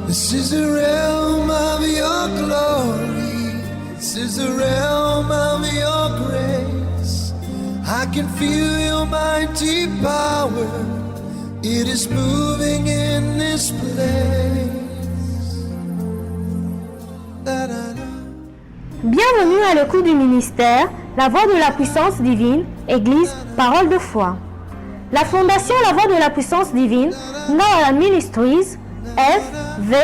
This is the realm of your glory. This is the realm of your grace. I can feel your mighty power. It is moving in this place. Bienvenue à l'écoute du ministère, La Voix de la Puissance Divine, Église, Parole de Foi. La Fondation La Voix de la Puissance Divine, Noah Ministries, FVPDNM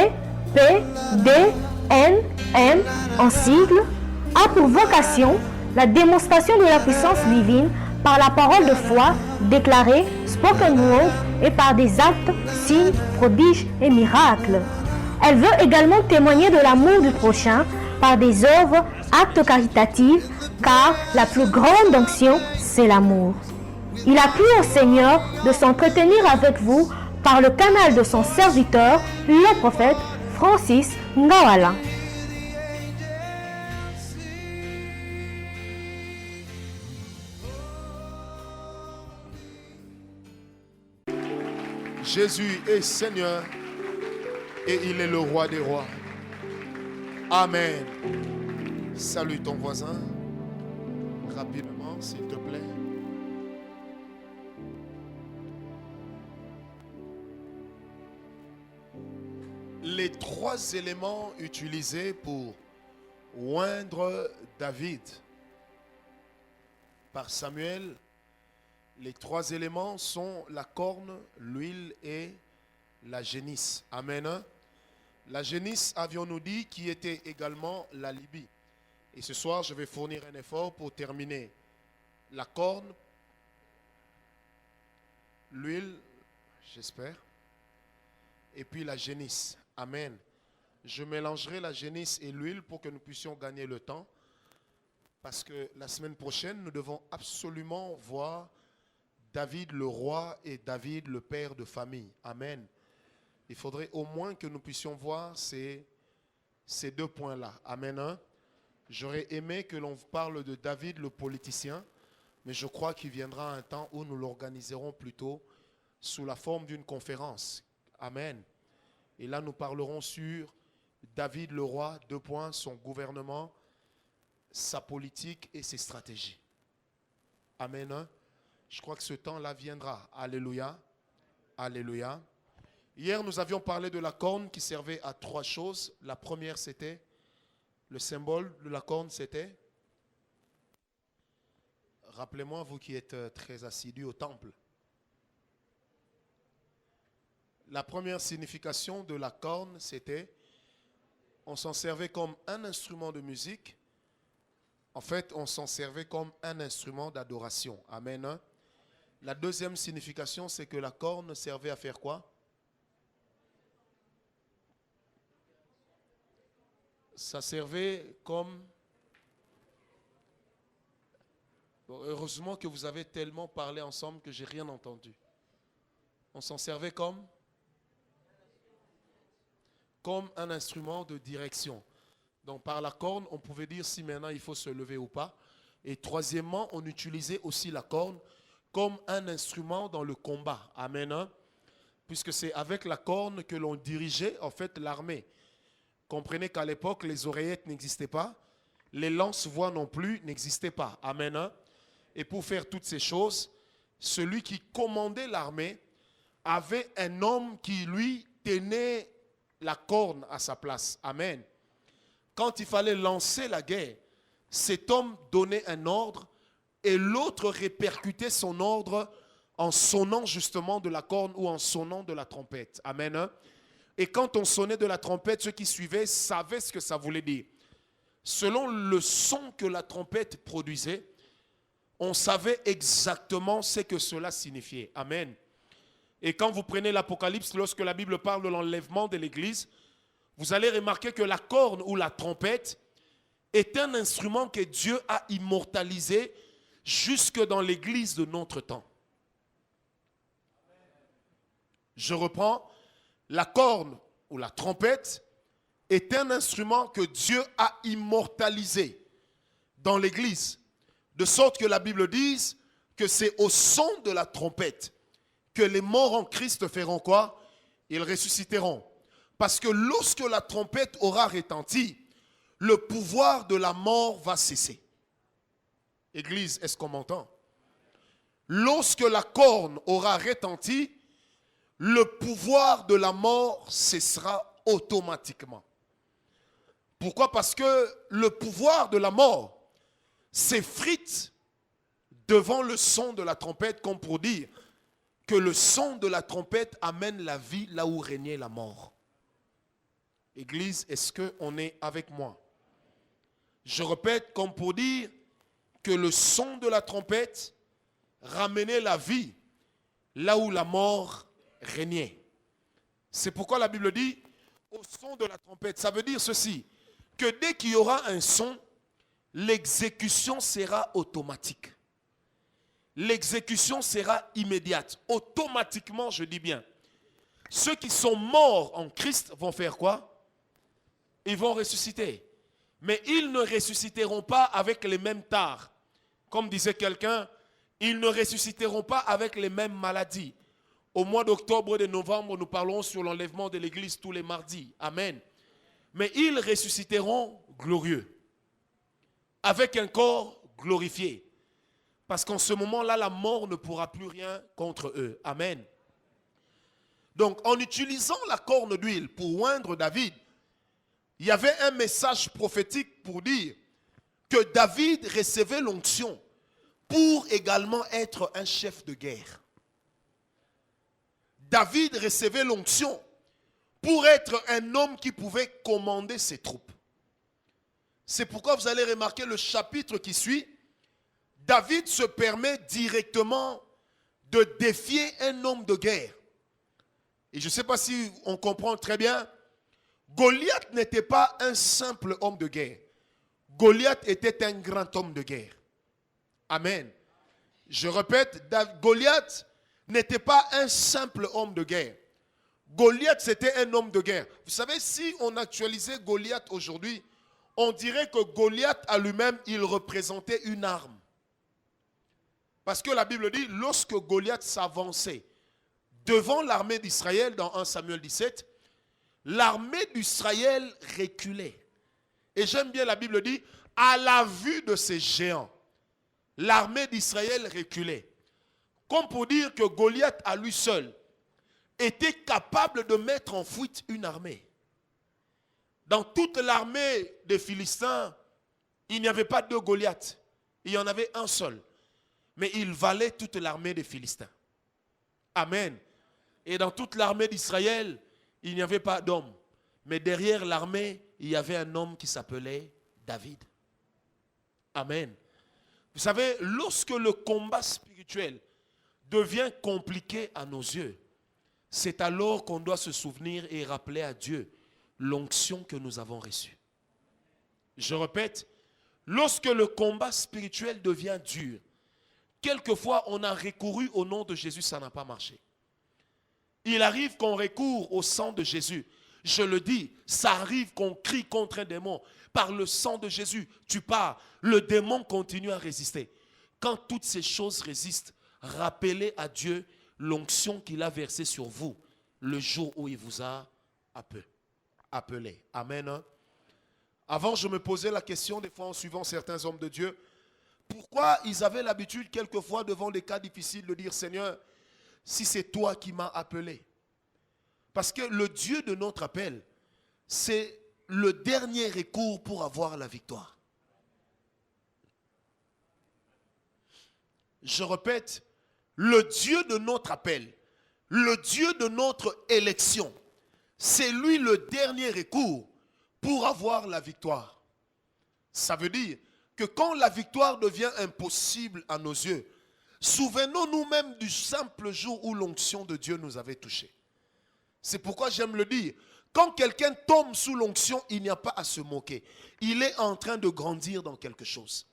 en sigle, a pour vocation la démonstration de la puissance divine par la parole de foi déclarée, spoken word et par des actes, signes, prodiges et miracles. Elle veut également témoigner de l'amour du prochain par des œuvres, actes caritatifs, car la plus grande onction, c'est l'amour. Il a plu au Seigneur de s'entretenir avec vous par le canal de son serviteur, le prophète Francis Ngawala. Jésus est Seigneur et il est le roi des rois. Amen. Salue ton voisin rapidement, s'il te plaît. Les trois éléments utilisés pour oindre David par Samuel, les trois éléments sont la corne, l'huile et la génisse. Amen. La génisse, avions-nous dit, qui était également la Libye. Et ce soir, je vais fournir un effort pour terminer. La corne, l'huile, j'espère, et puis la génisse. Amen. Je mélangerai la génisse et l'huile pour que nous puissions gagner le temps. Parce que la semaine prochaine, nous devons absolument voir David le roi et David le père de famille. Amen. Il faudrait au moins que nous puissions voir ces deux points-là. Amen. J'aurais aimé que l'on parle de David le politicien, mais je crois qu'il viendra un temps où nous l'organiserons plutôt sous la forme d'une conférence. Amen. Et là, nous parlerons sur David le roi, deux points, son gouvernement, sa politique et ses stratégies. Amen. Je crois que ce temps-là viendra. Alléluia. Alléluia. Hier, nous avions parlé de la corne qui servait à trois choses. La première, c'était, le symbole de la corne, c'était, rappelez-moi, vous qui êtes très assidus au temple. La première signification de la corne, c'était, on s'en servait comme un instrument de musique. En fait, on s'en servait comme un instrument d'adoration. Amen. La deuxième signification, c'est que la corne servait à faire quoi? Ça servait comme... Bon, heureusement que vous avez tellement parlé ensemble que j'ai rien entendu. On s'en servait comme un instrument de direction. Donc par la corne, on pouvait dire si maintenant il faut se lever ou pas. Et troisièmement, on utilisait aussi la corne comme un instrument dans le combat. Amen. Puisque c'est avec la corne que l'on dirigeait en fait l'armée. Comprenez qu'à l'époque, les oreillettes n'existaient pas. Les lance-voix non plus n'existaient pas. Amen. Et pour faire toutes ces choses, celui qui commandait l'armée avait un homme qui lui tenait la corne à sa place. Amen. Quand il fallait lancer la guerre, cet homme donnait un ordre et l'autre répercutait son ordre en sonnant justement de la corne ou en sonnant de la trompette. Amen. Et quand on sonnait de la trompette, ceux qui suivaient savaient ce que ça voulait dire. Selon le son que la trompette produisait, on savait exactement ce que cela signifiait. Amen. Et quand vous prenez l'Apocalypse, lorsque la Bible parle de l'enlèvement de l'Église, vous allez remarquer que la corne ou la trompette est un instrument que Dieu a immortalisé jusque dans l'Église de notre temps. Je reprends. La corne ou la trompette est un instrument que Dieu a immortalisé dans l'Église. De sorte que la Bible dise que c'est au son de la trompette que les morts en Christ feront quoi? Ils ressusciteront. Parce que lorsque la trompette aura retenti, le pouvoir de la mort va cesser. Église, est-ce qu'on m'entend? Lorsque la corne aura retenti, le pouvoir de la mort cessera automatiquement. Pourquoi? Parce que le pouvoir de la mort s'effrite devant le son de la trompette, comme pour dire que le son de la trompette amène la vie là où régnait la mort. Église, est-ce qu'on est avec moi? Je répète, comme pour dire que le son de la trompette ramenait la vie là où la mort régnait. C'est pourquoi la Bible dit au son de la trompette. Ça veut dire ceci, que dès qu'il y aura un son, l'exécution sera automatique. L'exécution sera immédiate. Automatiquement, je dis bien. Ceux qui sont morts en Christ vont faire quoi? Ils vont ressusciter. Mais ils ne ressusciteront pas avec les mêmes tares. Comme disait quelqu'un, ils ne ressusciteront pas avec les mêmes maladies. Au mois d'octobre et de novembre, nous parlons sur l'enlèvement de l'église tous les mardis. Amen. Mais ils ressusciteront glorieux. Avec un corps glorifié. Parce qu'en ce moment-là, la mort ne pourra plus rien contre eux. Amen. Donc, en utilisant la corne d'huile pour oindre David, il y avait un message prophétique pour dire que David recevait l'onction pour également être un chef de guerre. David recevait l'onction pour être un homme qui pouvait commander ses troupes. C'est pourquoi vous allez remarquer le chapitre qui suit. David se permet directement de défier un homme de guerre. Et je ne sais pas si on comprend très bien. Goliath n'était pas un simple homme de guerre. Goliath était un grand homme de guerre. Amen. Je répète, Goliath n'était pas un simple homme de guerre. Goliath, c'était un homme de guerre. Vous savez, si on actualisait Goliath aujourd'hui, on dirait que Goliath à lui-même, il représentait une arme. Parce que la Bible dit, lorsque Goliath s'avançait devant l'armée d'Israël, dans 1 Samuel 17, l'armée d'Israël reculait. Et j'aime bien, la Bible dit, à la vue de ces géants, l'armée d'Israël reculait. Comme pour dire que Goliath à lui seul était capable de mettre en fuite une armée. Dans toute l'armée des Philistins, il n'y avait pas deux Goliaths. Il y en avait un seul. Mais il valait toute l'armée des Philistins. Amen. Et dans toute l'armée d'Israël, il n'y avait pas d'homme. Mais derrière l'armée, il y avait un homme qui s'appelait David. Amen. Vous savez, lorsque le combat spirituel devient compliqué à nos yeux, c'est alors qu'on doit se souvenir et rappeler à Dieu l'onction que nous avons reçue. Je répète, lorsque le combat spirituel devient dur, quelquefois on a recouru au nom de Jésus, ça n'a pas marché. Il arrive qu'on recourt au sang de Jésus. Je le dis, ça arrive qu'on crie contre un démon. Par le sang de Jésus, tu pars. Le démon continue à résister. Quand toutes ces choses résistent, rappelez à Dieu l'onction qu'il a versée sur vous le jour où il vous a appelé. Amen. Hein? Avant, je me posais la question, des fois en suivant certains hommes de Dieu, pourquoi ils avaient l'habitude quelquefois devant des cas difficiles de dire, Seigneur, si c'est toi qui m'as appelé. Parce que le Dieu de notre appel, c'est le dernier recours pour avoir la victoire. Je répète, le Dieu de notre appel, le Dieu de notre élection, c'est lui le dernier recours pour avoir la victoire. Ça veut dire que quand la victoire devient impossible à nos yeux, souvenons-nous même du simple jour où l'onction de Dieu nous avait touchés. C'est pourquoi j'aime le dire. Quand quelqu'un tombe sous l'onction, il n'y a pas à se moquer. Il est en train de grandir dans quelque chose.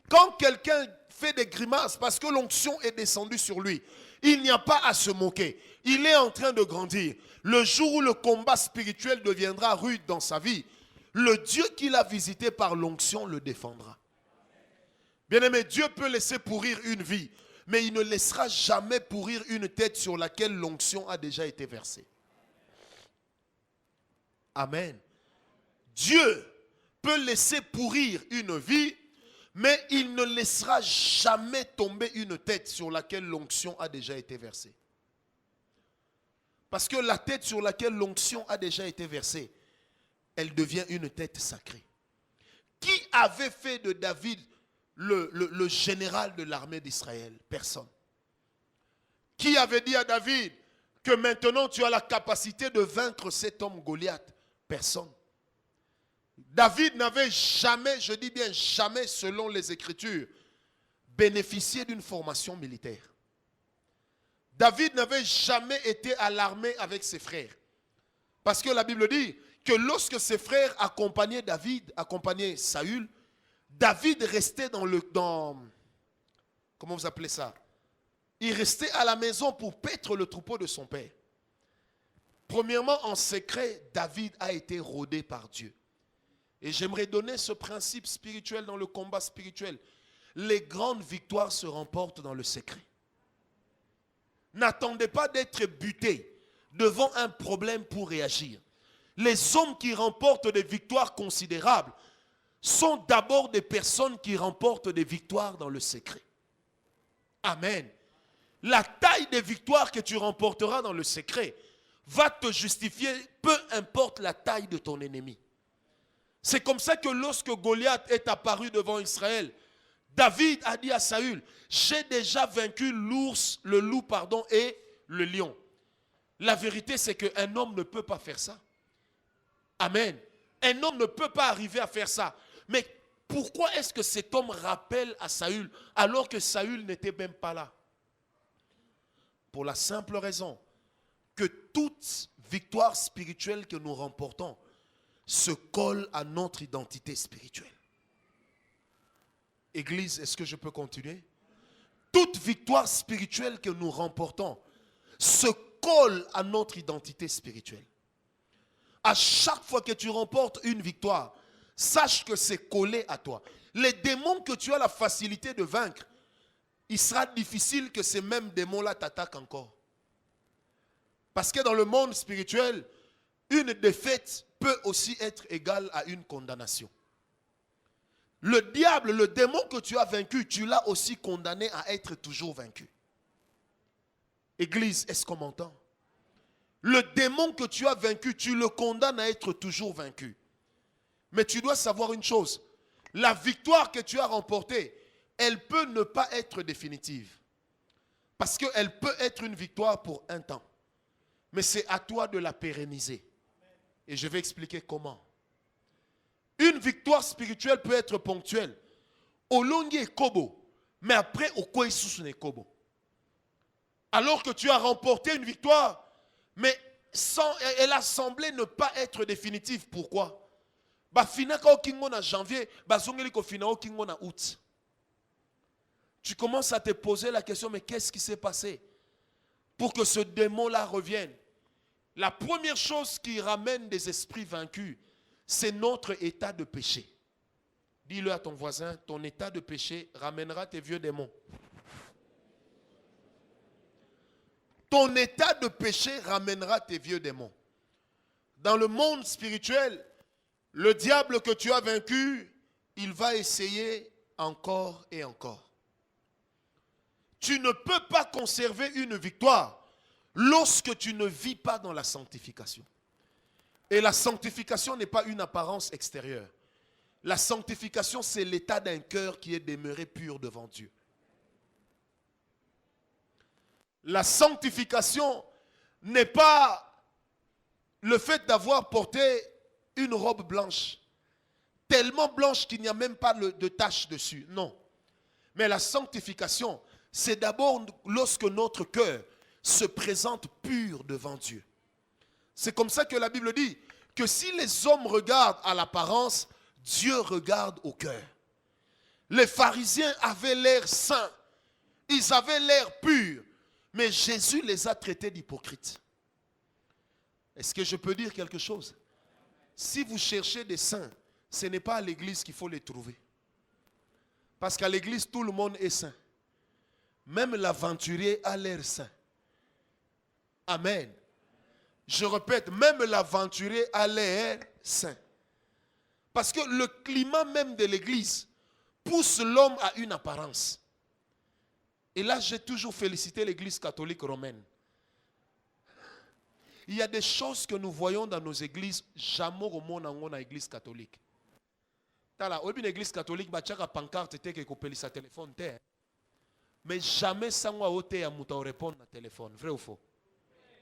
Quand quelqu'un fait des grimaces parce que l'onction est descendue sur lui, il n'y a pas à se moquer. Il est en train de grandir. Le jour où le combat spirituel deviendra rude dans sa vie, le Dieu qu'il a visité par l'onction le défendra. Bien-aimé, Dieu peut laisser pourrir une vie, mais il ne laissera jamais pourrir une tête sur laquelle l'onction a déjà été versée. Amen. Dieu peut laisser pourrir une vie, mais il ne laissera jamais tomber une tête sur laquelle l'onction a déjà été versée. Parce que la tête sur laquelle l'onction a déjà été versée, elle devient une tête sacrée. Qui avait fait de David le général de l'armée d'Israël? Personne. Qui avait dit à David que maintenant tu as la capacité de vaincre cet homme Goliath? Personne. David n'avait jamais, je dis bien jamais, selon les Écritures, bénéficié d'une formation militaire. David n'avait jamais été à l'armée avec ses frères. Parce que la Bible dit que lorsque ses frères accompagnaient David, accompagnaient Saül, David restait comment vous appelez ça? Il restait à la maison pour paître le troupeau de son père. Premièrement, en secret, David a été rôdé par Dieu. Et j'aimerais donner ce principe spirituel dans le combat spirituel. Les grandes victoires se remportent dans le secret. N'attendez pas d'être buté devant un problème pour réagir. Les hommes qui remportent des victoires considérables sont d'abord des personnes qui remportent des victoires dans le secret. Amen. La taille des victoires que tu remporteras dans le secret va te justifier, peu importe la taille de ton ennemi. C'est comme ça que lorsque Goliath est apparu devant Israël, David a dit à Saül, j'ai déjà vaincu le loup et le lion. La vérité, c'est qu'un homme ne peut pas faire ça. Amen. Un homme ne peut pas arriver à faire ça. Mais pourquoi est-ce que cet homme rappelle à Saül alors que Saül n'était même pas là? Pour la simple raison que toute victoire spirituelle que nous remportons se colle à notre identité spirituelle. Église, est-ce que je peux continuer? Toute victoire spirituelle que nous remportons se colle à notre identité spirituelle. À chaque fois que tu remportes une victoire, sache que c'est collé à toi. Les démons que tu as la facilité de vaincre, il sera difficile que ces mêmes démons-là t'attaquent encore. Parce que dans le monde spirituel, une défaite peut aussi être égale à une condamnation. Le diable, le démon que tu as vaincu, tu l'as aussi condamné à être toujours vaincu. Église, est-ce qu'on m'entend? Le démon que tu as vaincu, tu le condamnes à être toujours vaincu. Mais tu dois savoir une chose. La victoire que tu as remportée, elle peut ne pas être définitive. Parce qu'elle peut être une victoire pour un temps. Mais c'est à toi de la pérenniser. Et je vais expliquer comment. Une victoire spirituelle peut être ponctuelle. Olongi et Kobo. Mais après, Oko et Kobo. Alors que tu as remporté une victoire, mais elle a semblé ne pas être définitive. Pourquoi? Janvier, août. Tu commences à te poser la question, mais qu'est-ce qui s'est passé pour que ce démon-là revienne? La première chose qui ramène des esprits vaincus, c'est notre état de péché. Dis-le à ton voisin, ton état de péché ramènera tes vieux démons. Ton état de péché ramènera tes vieux démons. Dans le monde spirituel, le diable que tu as vaincu, il va essayer encore et encore. Tu ne peux pas conserver une victoire lorsque tu ne vis pas dans la sanctification. Et la sanctification n'est pas une apparence extérieure. La sanctification, c'est l'état d'un cœur qui est demeuré pur devant Dieu. La sanctification n'est pas le fait d'avoir porté une robe blanche, tellement blanche qu'il n'y a même pas de tache dessus. Non. Mais la sanctification, c'est d'abord lorsque notre cœur se présente pur devant Dieu. C'est comme ça que la Bible dit que si les hommes regardent à l'apparence, Dieu regarde au cœur. Les pharisiens avaient l'air saints, ils avaient l'air purs, mais Jésus les a traités d'hypocrites. Est-ce que je peux dire quelque chose? Si vous cherchez des saints, ce n'est pas à l'église qu'il faut les trouver. Parce qu'à l'église, tout le monde est saint. Même l'aventurier a l'air saint. Amen. Je répète, même l'aventurier a l'air saint. Parce que le climat même de l'église pousse l'homme à une apparence. Et là, j'ai toujours félicité l'église catholique romaine. Il y a des choses que nous voyons dans nos églises, jamais au monde dans l'église catholique. Dans l'église catholique, il y a une pancarte qui est sa téléphone. Mais jamais sans répondre à téléphone. Vrai ou faux?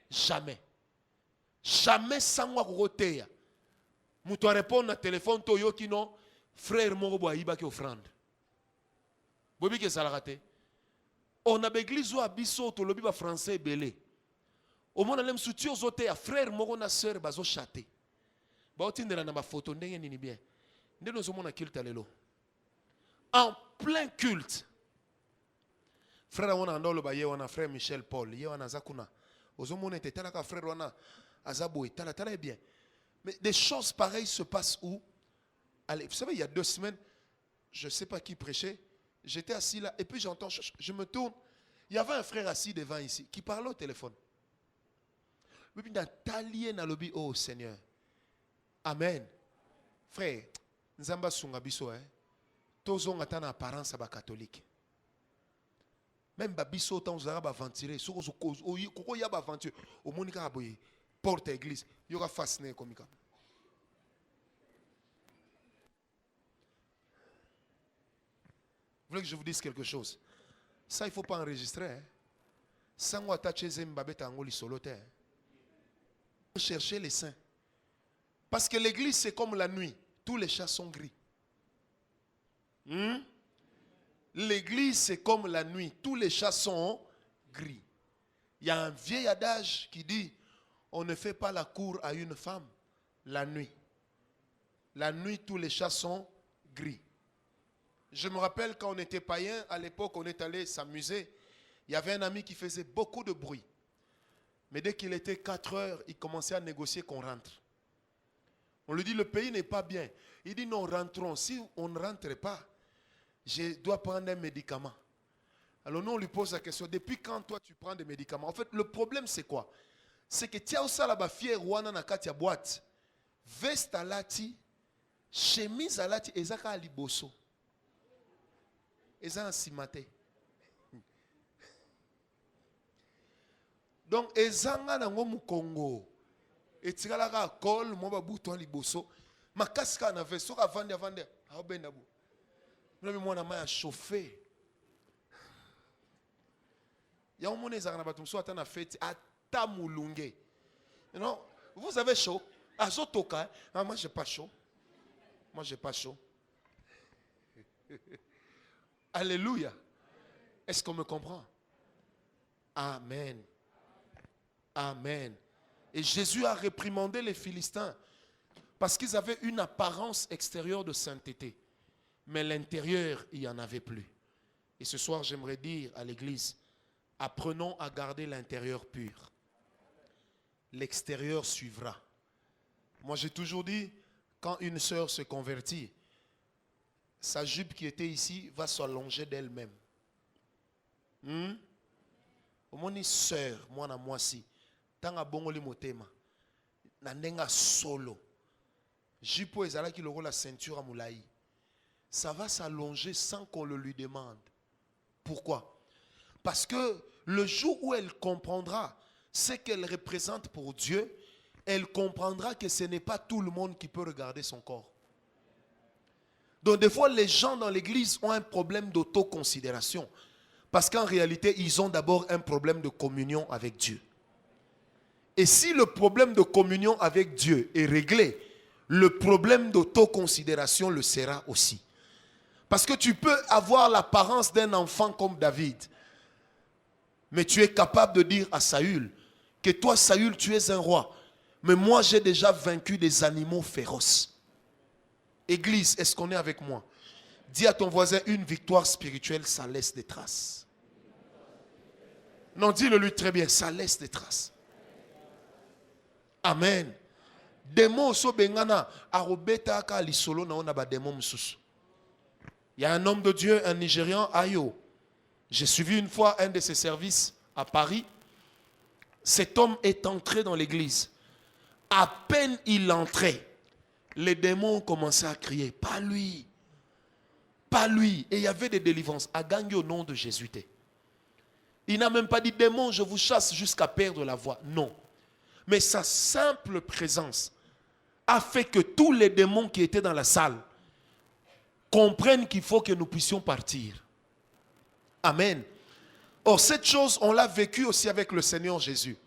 Jamais. Jamais sans répondre. Mouto répondre à téléphone, frère Morobo Aïba qui offrande. Bobi que ça l'a raté. On a l'église où abisso to lobi ba français belé. Au monde alem soutio zote ya frère moko na sœur bazo chaté. Ba otindela na ba photo ndenge nini bien. Ndeno zo mona culte lelo. En plein culte. Frère wana ndolo ba ye wana frère Michel Paul, ye wana zakuna. Ozo mona tetala ka frère wana azabo etala tala bien. Mais des choses pareilles se passent où? Allez, vous savez, il y a 2 semaines, je ne sais pas qui prêchait. J'étais assis là et puis j'entends, je me tourne. Il y avait un frère assis devant ici qui parlait au téléphone. Mais puis dans talien na lobby, oh Seigneur. Amen. Frère, Nzamba sunga biso tozo ngata na apparence ba catholique. Même ba biso tant zara ba ventiler, soko koko ya ba venture. Au monika aboye porte église, il y aura fasciné comme ça. Vous voulez que je vous dise quelque chose? Ça, il ne faut pas enregistrer. Sans chercher les saints. Parce que l'église, c'est comme la nuit. Tous les chats sont gris. L'église, c'est comme la nuit. Tous les chats sont gris. Il y a un vieil adage qui dit, on ne fait pas la cour à une femme la nuit. La nuit, tous les chats sont gris. Je me rappelle quand on était païen, à l'époque, on est allé s'amuser. Il y avait un ami qui faisait beaucoup de bruit. Mais dès qu'il était 4 heures, il commençait à négocier qu'on rentre. On lui dit, le pays n'est pas bien. Il dit, non, rentrons. Si on ne rentre pas, je dois prendre un médicament. Alors nous, on lui pose la question, depuis quand toi tu prends des médicaments? En fait, le problème c'est quoi? C'est que tu as aussi la fière wana na kati ya boîte. Veste alati, chemise alati, ezaka aliboso. Eza ansimate. Donc ezanga na ngomu Congo. Etikala ka kol mo ba buto aliboso. Makasika na vesto ka vande vande. Aobenda bu. Nami mwana ma ya chauffer. Ya omone ezanga na batumso ata na fête ata mulunge. You know, vous avez chaud. Azotoka. Ah, moi j'ai pas chaud. Moi j'ai pas chaud. Alléluia. Est-ce qu'on me comprend? Amen. Amen. Et Jésus a réprimandé les Philistins parce qu'ils avaient une apparence extérieure de sainteté. Mais l'intérieur, il n'y en avait plus. Et ce soir, j'aimerais dire à l'église, apprenons à garder l'intérieur pur. L'extérieur suivra. Moi, j'ai toujours dit, quand une sœur se convertit, sa jupe qui était ici va s'allonger d'elle-même. Au moins, une sœur, moi, na moi si, tant à bongoli motema, na nenga solo, jupe ezala ki loko la ceinture à moulaï, ça va s'allonger sans qu'on le lui demande. Pourquoi? Parce que le jour où elle comprendra ce qu'elle représente pour Dieu, elle comprendra que ce n'est pas tout le monde qui peut regarder son corps. Donc des fois, les gens dans l'église ont un problème d'autoconsidération. Parce qu'en réalité, ils ont d'abord un problème de communion avec Dieu. Et si le problème de communion avec Dieu est réglé, le problème d'autoconsidération le sera aussi. Parce que tu peux avoir l'apparence d'un enfant comme David. Mais tu es capable de dire à Saül que toi, Saül, tu es un roi. Mais moi, j'ai déjà vaincu des animaux féroces. Église, est-ce qu'on est avec moi? Dis à ton voisin, une victoire spirituelle, ça laisse des traces. Non, dis-le lui très bien, ça laisse des traces. Amen. Démon so bengana arobeta ka lisolo na ona ba démon mususu. Il y a un homme de Dieu, un Nigérian, Ayo. J'ai suivi une fois un de ses services à Paris. Cet homme est entré dans l'église. à peine il entrait, les démons ont commencé à crier, pas lui, pas lui. Et il y avait des délivrances. A gagné au nom de Jésus. Il n'a même pas dit, démon, je vous chasse jusqu'à perdre la voix. Non. Mais sa simple présence a fait que tous les démons qui étaient dans la salle comprennent qu'il faut que nous puissions partir. Amen. Or, cette chose, on l'a vécue aussi avec le Seigneur Jésus.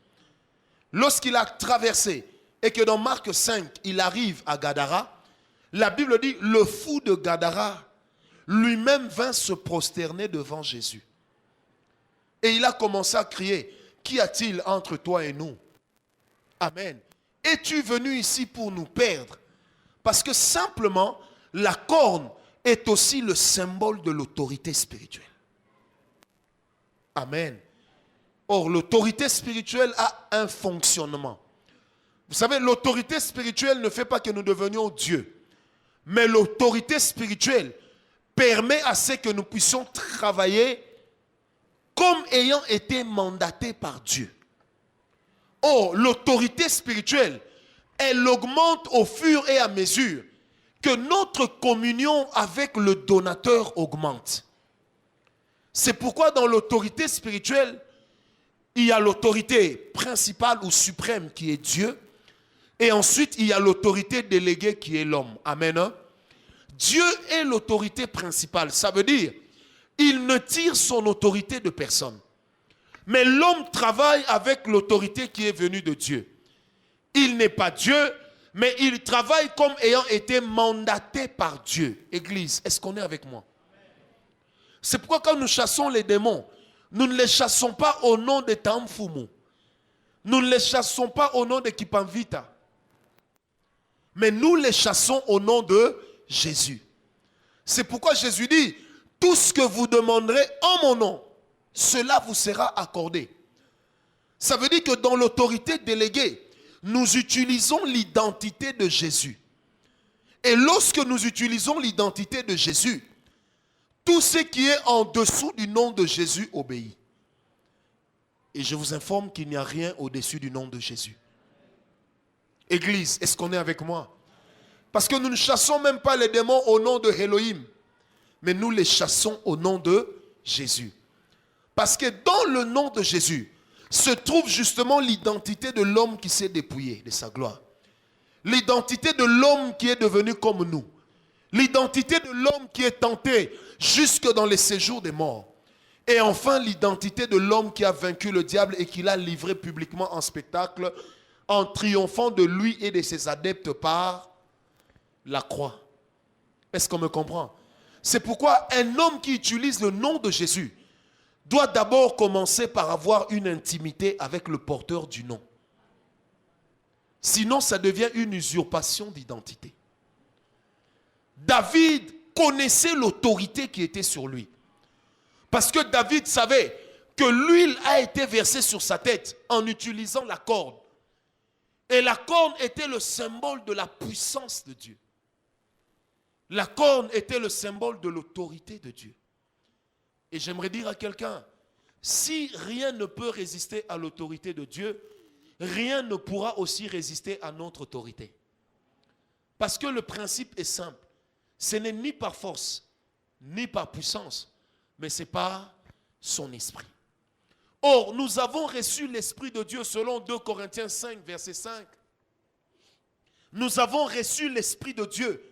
Lorsqu'il a traversé et que dans Marc 5, il arrive à Gadara, la Bible dit, le fou de Gadara lui-même vint se prosterner devant Jésus. Et il a commencé à crier, qu'y a-t-il entre toi et nous? Amen. Es-tu venu ici pour nous perdre? Parce que simplement, la corne est aussi le symbole de l'autorité spirituelle. Amen. Or, l'autorité spirituelle a un fonctionnement. Vous savez, l'autorité spirituelle ne fait pas que nous devenions Dieu. Mais l'autorité spirituelle permet à ce que nous puissions travailler comme ayant été mandatés par Dieu. Or, l'autorité spirituelle, elle augmente au fur et à mesure que notre communion avec le donateur augmente. C'est pourquoi dans l'autorité spirituelle, il y a l'autorité principale ou suprême qui est Dieu. Et ensuite, il y a l'autorité déléguée qui est l'homme. Amen. Dieu est l'autorité principale. Ça veut dire, il ne tire son autorité de personne. Mais l'homme travaille avec l'autorité qui est venue de Dieu. Il n'est pas Dieu, mais il travaille comme ayant été mandaté par Dieu. Église, est-ce qu'on est avec moi? C'est pourquoi quand nous chassons les démons, nous ne les chassons pas au nom de Tamfumu. Nous ne les chassons pas au nom de Kipanvita. Mais nous les chassons au nom de Jésus. C'est pourquoi Jésus dit, tout ce que vous demanderez en mon nom, cela vous sera accordé. Ça veut dire que dans l'autorité déléguée, nous utilisons l'identité de Jésus. Et lorsque nous utilisons l'identité de Jésus, tout ce qui est en dessous du nom de Jésus obéit. Et je vous informe qu'il n'y a rien au-dessus du nom de Jésus. Église, est-ce qu'on est avec moi? Parce que nous ne chassons même pas les démons au nom de Elohim, mais nous les chassons au nom de Jésus. Parce que dans le nom de Jésus se trouve justement l'identité de l'homme qui s'est dépouillé de sa gloire. L'identité de l'homme qui est devenu comme nous. L'identité de l'homme qui est tenté jusque dans les séjours des morts. Et enfin, l'identité de l'homme qui a vaincu le diable et qui l'a livré publiquement en spectacle en triomphant de lui et de ses adeptes par la croix. Est-ce qu'on me comprend? C'est pourquoi un homme qui utilise le nom de Jésus doit d'abord commencer par avoir une intimité avec le porteur du nom. Sinon, ça devient une usurpation d'identité. David connaissait l'autorité qui était sur lui. Parce que David savait que l'huile a été versée sur sa tête en utilisant la corde. Et la corne était le symbole de la puissance de Dieu. La corne était le symbole de l'autorité de Dieu. Et j'aimerais dire à quelqu'un, si rien ne peut résister à l'autorité de Dieu, rien ne pourra aussi résister à notre autorité. Parce que le principe est simple. Ce n'est ni par force, ni par puissance, mais c'est par son esprit. Or, nous avons reçu l'Esprit de Dieu selon 2 Corinthiens 5, verset 5. Nous avons reçu l'Esprit de Dieu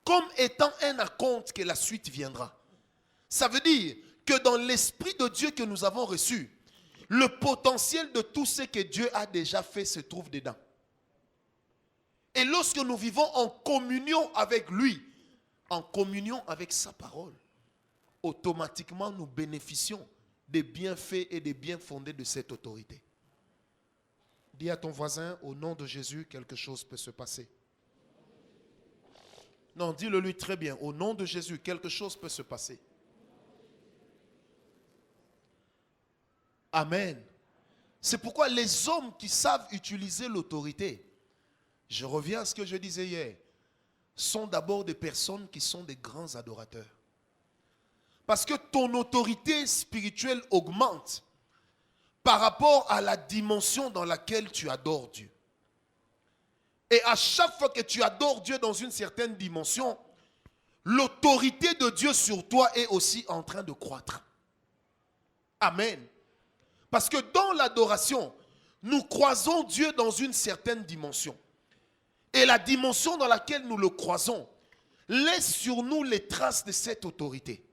comme étant un acompte que la suite viendra. Ça veut dire que dans l'Esprit de Dieu que nous avons reçu, le potentiel de tout ce que Dieu a déjà fait se trouve dedans. Et lorsque nous vivons en communion avec lui, en communion avec sa parole, automatiquement nous bénéficions des bienfaits et des biens fondés de cette autorité. Dis à ton voisin, au nom de Jésus, quelque chose peut se passer. Non, dis-le lui très bien. Au nom de Jésus, quelque chose peut se passer. Amen. C'est pourquoi les hommes qui savent utiliser l'autorité, je reviens à ce que je disais hier, sont d'abord des personnes qui sont des grands adorateurs. Parce que ton autorité spirituelle augmente par rapport à la dimension dans laquelle tu adores Dieu. Et à chaque fois que tu adores Dieu dans une certaine dimension, l'autorité de Dieu sur toi est aussi en train de croître. Amen. Parce que dans l'adoration, nous croisons Dieu dans une certaine dimension. Et la dimension dans laquelle nous le croisons laisse sur nous les traces de cette autorité.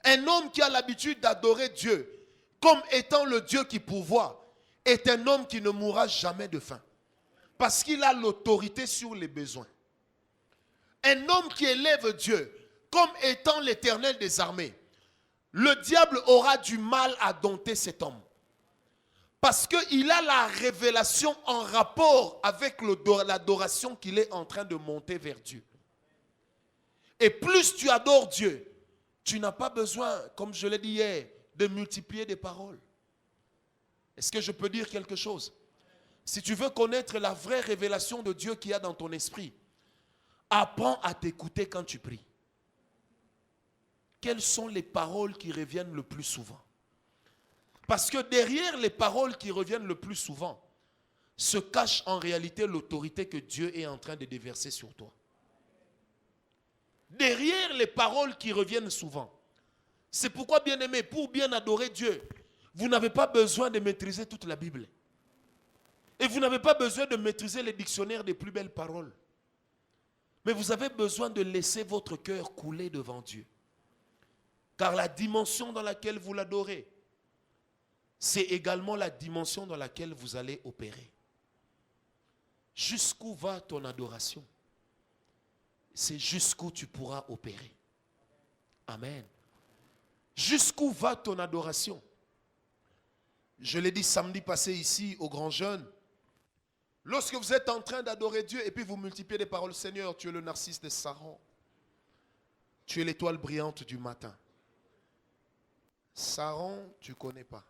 Un homme qui a l'habitude d'adorer Dieu comme étant le Dieu qui pourvoit est un homme qui ne mourra jamais de faim. Parce qu'il a l'autorité sur les besoins. Un homme qui élève Dieu comme étant l'Éternel des armées, le diable aura du mal à dompter cet homme. Parce qu'il a la révélation en rapport avec l'adoration qu'il est en train de monter vers Dieu. Et plus tu adores Dieu, tu n'as pas besoin, comme je l'ai dit hier, de multiplier des paroles. Est-ce que je peux dire quelque chose? Si tu veux connaître la vraie révélation de Dieu qu'il y a dans ton esprit, apprends à t'écouter quand tu pries. Quelles sont les paroles qui reviennent le plus souvent? Parce que derrière les paroles qui reviennent le plus souvent, se cache en réalité l'autorité que Dieu est en train de déverser sur toi. Derrière les paroles qui reviennent souvent. C'est pourquoi, bien-aimé, pour bien adorer Dieu, vous n'avez pas besoin de maîtriser toute la Bible. Et vous n'avez pas besoin de maîtriser les dictionnaires des plus belles paroles. Mais vous avez besoin de laisser votre cœur couler devant Dieu. Car la dimension dans laquelle vous l'adorez, c'est également la dimension dans laquelle vous allez opérer. Jusqu'où va ton adoration? C'est jusqu'où tu pourras opérer. Amen. Jusqu'où va ton adoration? Je l'ai dit samedi passé ici au Grand Jeûne. Lorsque vous êtes en train d'adorer Dieu et puis vous multipliez des paroles, Seigneur, tu es le narcisse de Saron. Tu es l'étoile brillante du matin. Saron, tu ne connais pas.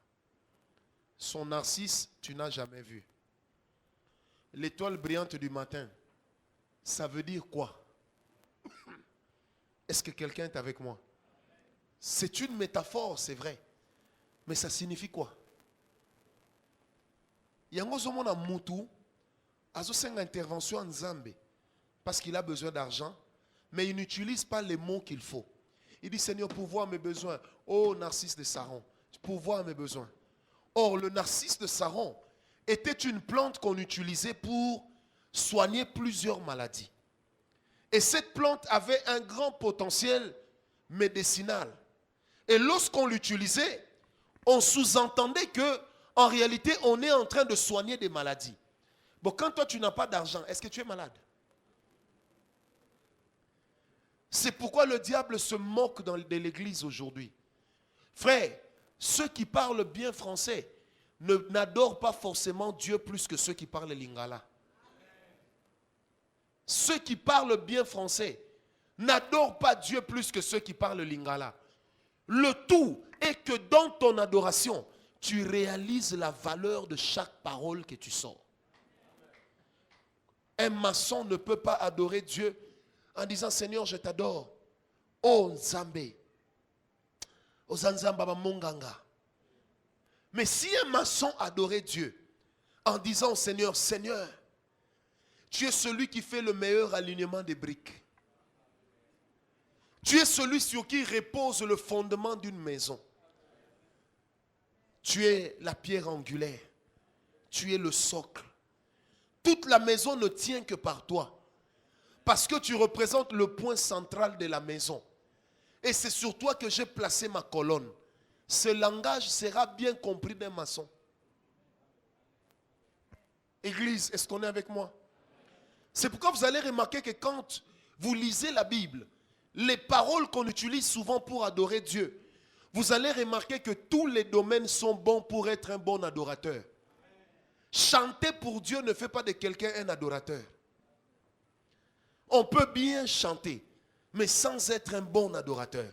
Son narcisse, tu n'as jamais vu. L'étoile brillante du matin, ça veut dire quoi? Est-ce que quelqu'un est avec moi? C'est une métaphore, c'est vrai. Mais ça signifie quoi? Il y a un homme qui Moutou, a une intervention en Zambie parce qu'il a besoin d'argent, mais il n'utilise pas les mots qu'il faut. Il dit, Seigneur, pourvois mes besoins. Oh, narcisse de Saron, pourvois mes besoins. Or, le narcisse de Saron était une plante qu'on utilisait pour soigner plusieurs maladies. Et cette plante avait un grand potentiel médicinal. Et lorsqu'on l'utilisait, on sous-entendait que, en réalité, on est en train de soigner des maladies. Bon, quand toi tu n'as pas d'argent, est-ce que tu es malade? C'est pourquoi le diable se moque de l'église aujourd'hui. Frère, ceux qui parlent bien français n'adorent pas forcément Dieu plus que ceux qui parlent lingala. Ceux qui parlent bien français n'adorent pas Dieu plus que ceux qui parlent lingala. Le tout est que dans ton adoration, tu réalises la valeur de chaque parole que tu sors. Un maçon ne peut pas adorer Dieu en disant, Seigneur, je t'adore. Oh Nzambe. Oh Zanzamba Monganga. Mais si un maçon adorait Dieu en disant, Seigneur, Seigneur, tu es celui qui fait le meilleur alignement des briques. Tu es celui sur qui repose le fondement d'une maison. Tu es la pierre angulaire. Tu es le socle. Toute la maison ne tient que par toi. Parce que tu représentes le point central de la maison. Et c'est sur toi que j'ai placé ma colonne. Ce langage sera bien compris d'un maçon. Église, est-ce qu'on est avec moi? C'est pourquoi vous allez remarquer que quand vous lisez la Bible, les paroles qu'on utilise souvent pour adorer Dieu, vous allez remarquer que tous les domaines sont bons pour être un bon adorateur. Chanter pour Dieu ne fait pas de quelqu'un un adorateur. On peut bien chanter, mais sans être un bon adorateur.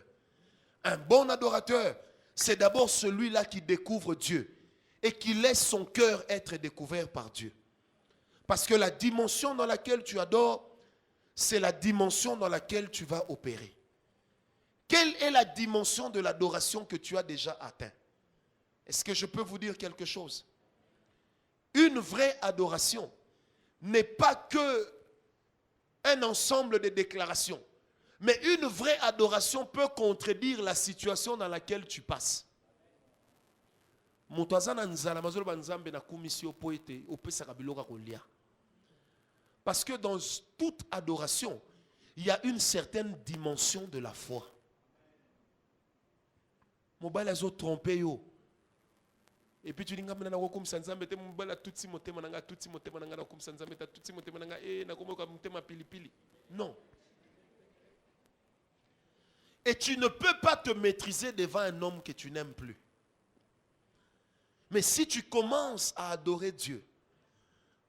Un bon adorateur, c'est d'abord celui-là qui découvre Dieu et qui laisse son cœur être découvert par Dieu. Parce que la dimension dans laquelle tu adores, c'est la dimension dans laquelle tu vas opérer. Quelle est la dimension de l'adoration que tu as déjà atteint? Est-ce que je peux vous dire quelque chose? Une vraie adoration n'est pas que un ensemble de déclarations. Mais une vraie adoration peut contredire la situation dans laquelle tu passes. Parce que dans toute adoration, il y a une certaine dimension de la foi. Mobile a trompé yo. Et puis tu dis nga mena ko msanzambe te mobile tout si motema nanga tout si motema nanga ko msanzambe ta tout si motema nanga na ko motema pilipili. Non. Et tu ne peux pas te maîtriser devant un homme que tu n'aimes plus. Mais si tu commences à adorer Dieu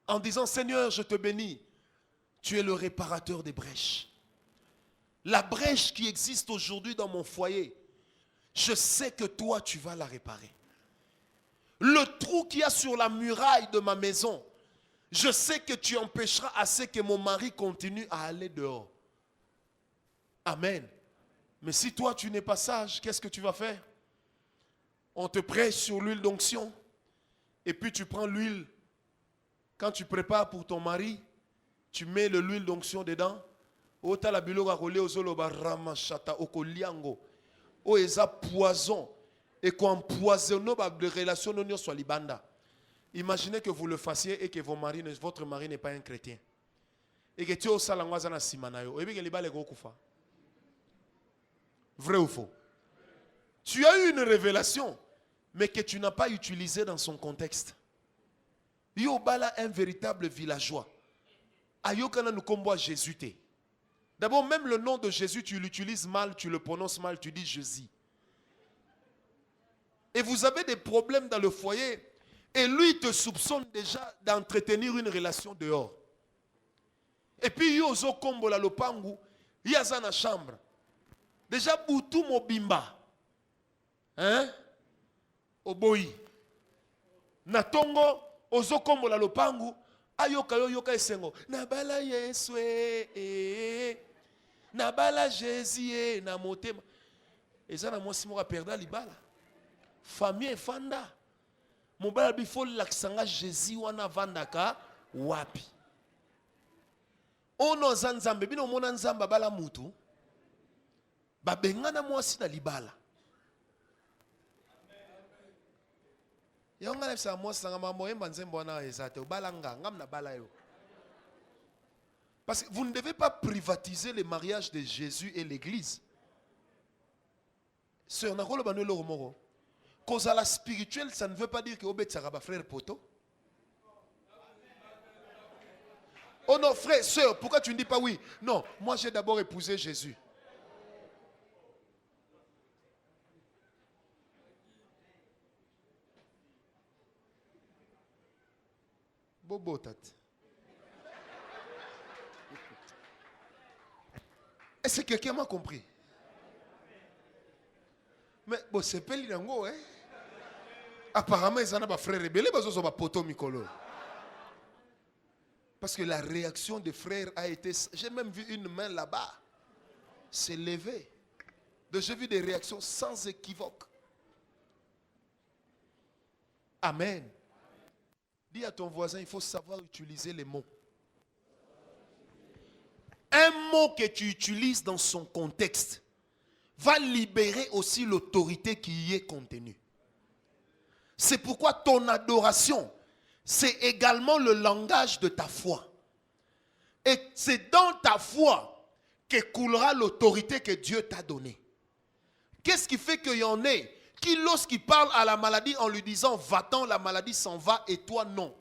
en disant Seigneur, je te bénis, tu es le réparateur des brèches. La brèche qui existe aujourd'hui dans mon foyer, je sais que toi tu vas la réparer. Le trou qu'il y a sur la muraille de ma maison, je sais que tu empêcheras assez que mon mari continue à aller dehors. Amen. Mais si toi tu n'es pas sage, qu'est-ce que tu vas faire? On te prêche sur l'huile d'onction. Et puis tu prends l'huile. Quand tu prépares pour ton mari, tu mets l'huile d'onction dedans. Ota la biloga rolé aux oloba ramachata okoliango. O eza poison. Et qu'on empoisonne nos relations non soit libanda. Imaginez que vous le fassiez et que votre mari n'est pas un chrétien. Et que tu es au salangwazana simanayo. Et bien que les balles kufa. Vrai ou faux? Tu as eu une révélation, mais que tu n'as pas utilisée dans son contexte. Yobala un véritable villageois. Ayokana nous combat Jésus. D'abord, même le nom de Jésus, tu l'utilises mal, tu le prononces mal, tu dis Jésus. Et vous avez des problèmes dans le foyer, et lui te soupçonne déjà d'entretenir une relation dehors. Et puis, yozo kombo la lopangu, yaza na chambre. Déjà, boutou mobimba. Hein? Oboyi. Natongo, ozo kombo la lopangu, ayoka yoka esengo. Nabala Yeswe, nabala Jésus, na motema. Et ça, na mwasi moka perda libala. Famille fanda. Mobala bifo laksanga Jésus wana vandaka wapi. Ono zanzambe, bino mona nzamba bala mutu. Babengana mwasi na libala. Yonga nefsa mwasi na mambo yemba nzembo wana ezate. Ubalanga, ngam na bala yo. Parce que vous ne devez pas privatiser le mariage de Jésus et l'église. Sœur, na kolo banwe lo moro. Cause à la spirituelle, ça ne veut pas dire que obet saraba frère poto. Oh non, frère, sœur, pourquoi tu ne dis pas oui? Non, moi j'ai d'abord épousé Jésus. Bobo tat. Est-ce que quelqu'un m'a compris? Mais bon, c'est pas l'inango, hein? Apparemment, ils en ont pas frère rebelle, ils ont pas poto mikolo. Parce que la réaction des frères a été. J'ai même vu une main là-bas s'est levée. Donc j'ai vu des réactions sans équivoque. Amen. Dis à ton voisin, il faut savoir utiliser les mots. Un mot que tu utilises dans son contexte va libérer aussi l'autorité qui y est contenue. C'est pourquoi ton adoration, c'est également le langage de ta foi. Et c'est dans ta foi que coulera l'autorité que Dieu t'a donnée. Qu'est-ce qui fait qu'il y en ait qui, lorsqu'il parle à la maladie en lui disant « va-t'en », la maladie s'en va et toi non.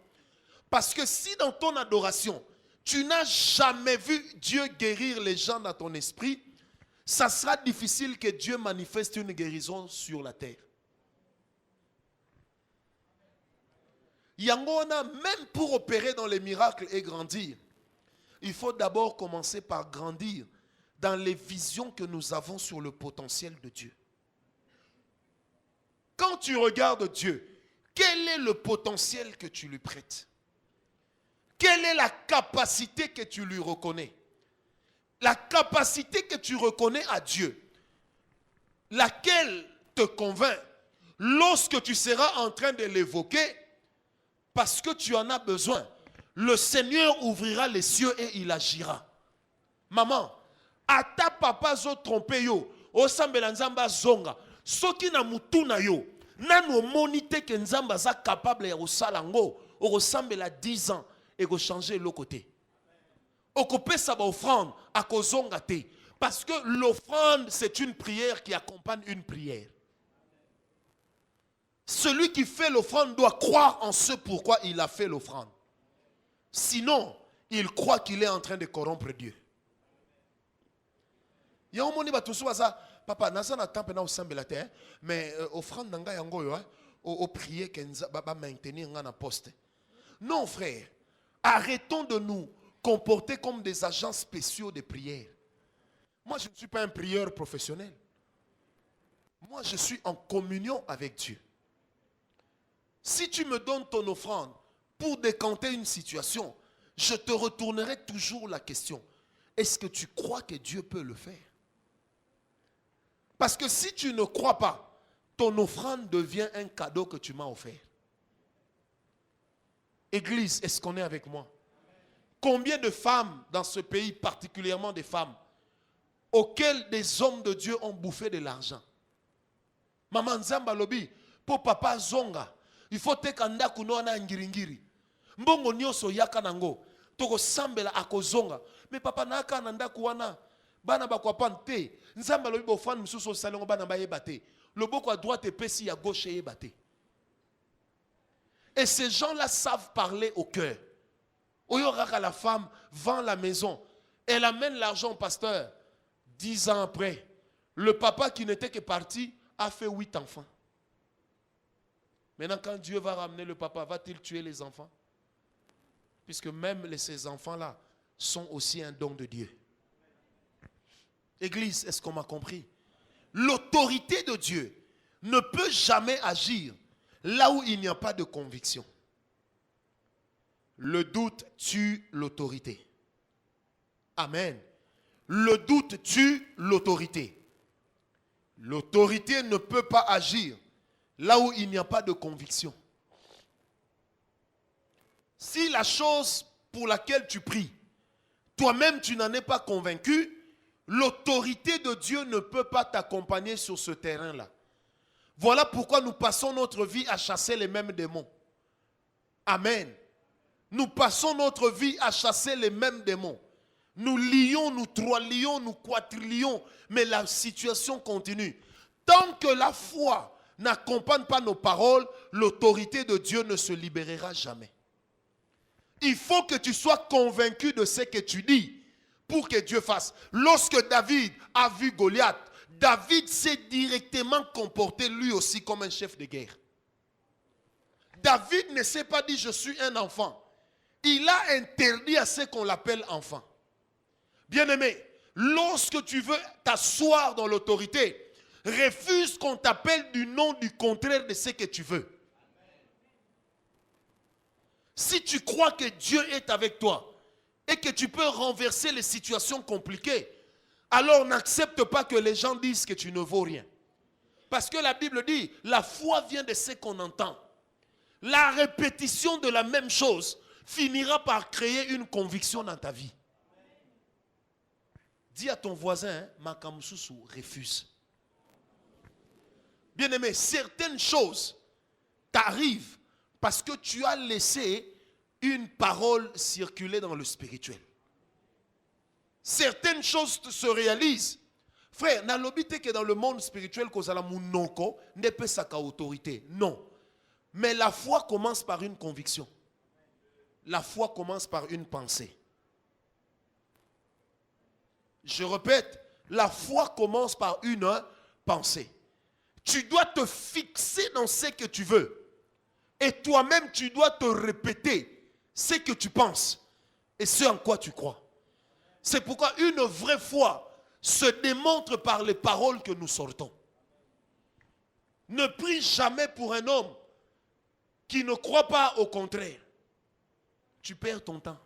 Parce que si dans ton adoration, tu n'as jamais vu Dieu guérir les gens dans ton esprit, ça sera difficile que Dieu manifeste une guérison sur la terre. Yangona, même pour opérer dans les miracles et grandir, il faut d'abord commencer par grandir dans les visions que nous avons sur le potentiel de Dieu. Quand tu regardes Dieu, quel est le potentiel que tu lui prêtes? Quelle est la capacité que tu lui reconnais? La capacité que tu reconnais à Dieu, laquelle te convainc lorsque tu seras en train de l'évoquer, parce que tu en as besoin. le Seigneur ouvrira les cieux et il agira. Maman, ata papa zo trompe yo, osambela nzamba zonga, soki na mutu na yo, nanu monite ke nzamba za capable ya osala ngo, okosambela 10 ans et ko changer le côté. Okopesa ba offrande à kozonga te, parce que l'offrande c'est une prière qui accompagne une prière. Celui qui fait l'offrande doit croire en ce pourquoi il a fait l'offrande. Sinon, il croit qu'il est en train de corrompre Dieu. Il y a un moment où papa, naza na temple na osambela te, mais offrande nanga yango yo, au prier que baba maintenir nga na poste. Non frère, arrêtons de nous comporter comme des agents spéciaux de prière. Moi je ne suis pas un prieur professionnel. Moi je suis en communion avec Dieu. Si tu me donnes ton offrande pour décanter une situation, je te retournerai toujours la question. Est-ce que tu crois que Dieu peut le faire? Parce que si tu ne crois pas, ton offrande devient un cadeau que tu m'as offert. Église, est-ce qu'on est avec moi? Combien de femmes dans ce pays, particulièrement des femmes, auxquelles des hommes de Dieu ont bouffé de l'argent? Maman Nzamba lobi, pour papa zonga, il faut te kanda kunona ngiringiri. Mbongo nyoso yaka nango, toko sambela akozonga. Mais papa naka nanda kuwana, bana ba kwa pante, Nzamba lobi bofan msuso salongo bana ba yebate. Le boko à droite et pesi à gauche yebate. Et ces gens-là savent parler au cœur. Oyoraka la femme vend la maison. Elle amène l'argent au pasteur. 10 ans après, le papa qui n'était que parti a fait 8 enfants. Maintenant, quand Dieu va ramener le papa, va-t-il tuer les enfants? Puisque même ces enfants-là sont aussi un don de Dieu. Église, est-ce qu'on m'a compris? L'autorité de Dieu ne peut jamais agir là où il n'y a pas de conviction. Le doute tue l'autorité. Amen. Le doute tue l'autorité. L'autorité ne peut pas agir là où il n'y a pas de conviction. Si la chose pour laquelle tu pries, toi-même tu n'en es pas convaincu, l'autorité de Dieu ne peut pas t'accompagner sur ce terrain-là. Voilà pourquoi nous passons notre vie à chasser les mêmes démons. Amen. Nous passons notre vie à chasser les mêmes démons. Nous lions, nous trois-lions, nous quadrilions, mais la situation continue. Tant que la foi n'accompagne pas nos paroles, l'autorité de Dieu ne se libérera jamais. Il faut que tu sois convaincu de ce que tu dis pour que Dieu fasse. Lorsque David a vu Goliath, David s'est directement comporté lui aussi comme un chef de guerre. David ne s'est pas dit je suis un enfant. Il a interdit à ce qu'on l'appelle enfant. Bien-aimé, lorsque tu veux t'asseoir dans l'autorité, refuse qu'on t'appelle du nom du contraire de ce que tu veux. Si tu crois que Dieu est avec toi et que tu peux renverser les situations compliquées, alors n'accepte pas que les gens disent que tu ne vaux rien. Parce que la Bible dit, la foi vient de ce qu'on entend. La répétition de la même chose finira par créer une conviction dans ta vie. Dis à ton voisin, Makamsusu refuse. Bien-aimé, certaines choses t'arrivent parce que tu as laissé une parole circuler dans le spirituel. Certaines choses se réalisent. Frère, n'alobite que dans le monde spirituel, kozala munoko, ne peut saka autorité. Non. Mais la foi commence par une conviction. La foi commence par une pensée. Je répète, la foi commence par une pensée. Tu dois te fixer dans ce que tu veux. Et toi-même, tu dois te répéter ce que tu penses et ce en quoi tu crois. C'est pourquoi une vraie foi se démontre par les paroles que nous sortons. Ne prie jamais pour un homme qui ne croit pas au contraire. Tu perds ton temps.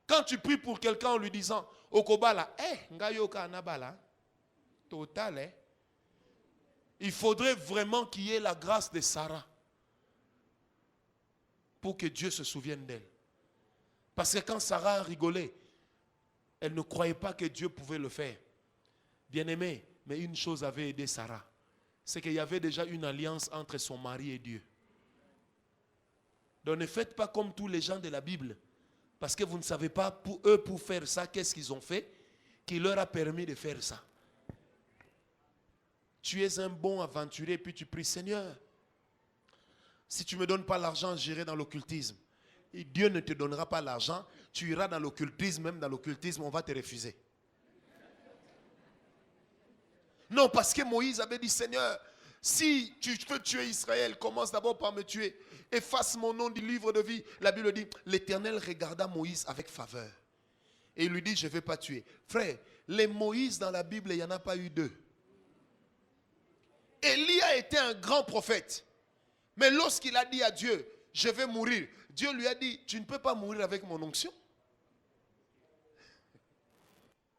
Quand tu pries pour quelqu'un en lui disant Okobala, ngayoka anabala, total, il faudrait vraiment qu'il y ait la grâce de Sarah pour que Dieu se souvienne d'elle. Parce que quand Sarah rigolait, elle ne croyait pas que Dieu pouvait le faire. Bien-aimé, mais une chose avait aidé Sarah. C'est qu'il y avait déjà une alliance entre son mari et Dieu. Donc ne faites pas comme tous les gens de la Bible. Parce que vous ne savez pas, pour eux, pour faire ça, qu'est-ce qu'ils ont fait qui leur a permis de faire ça. Tu es un bon aventurier, puis tu pries, Seigneur, si tu ne me donnes pas l'argent, j'irai dans l'occultisme. Et Dieu ne te donnera pas l'argent, tu iras dans l'occultisme, même dans l'occultisme, on va te refuser. Non, parce que Moïse avait dit, Seigneur, si tu veux tuer Israël, commence d'abord par me tuer. Efface mon nom du livre de vie. La Bible dit, l'Éternel regarda Moïse avec faveur. Et il lui dit, je ne vais pas tuer. Frère, les Moïse dans la Bible, il n'y en a pas eu deux. Élie a été un grand prophète. Mais lorsqu'il a dit à Dieu, je vais mourir, Dieu lui a dit, tu ne peux pas mourir avec mon onction.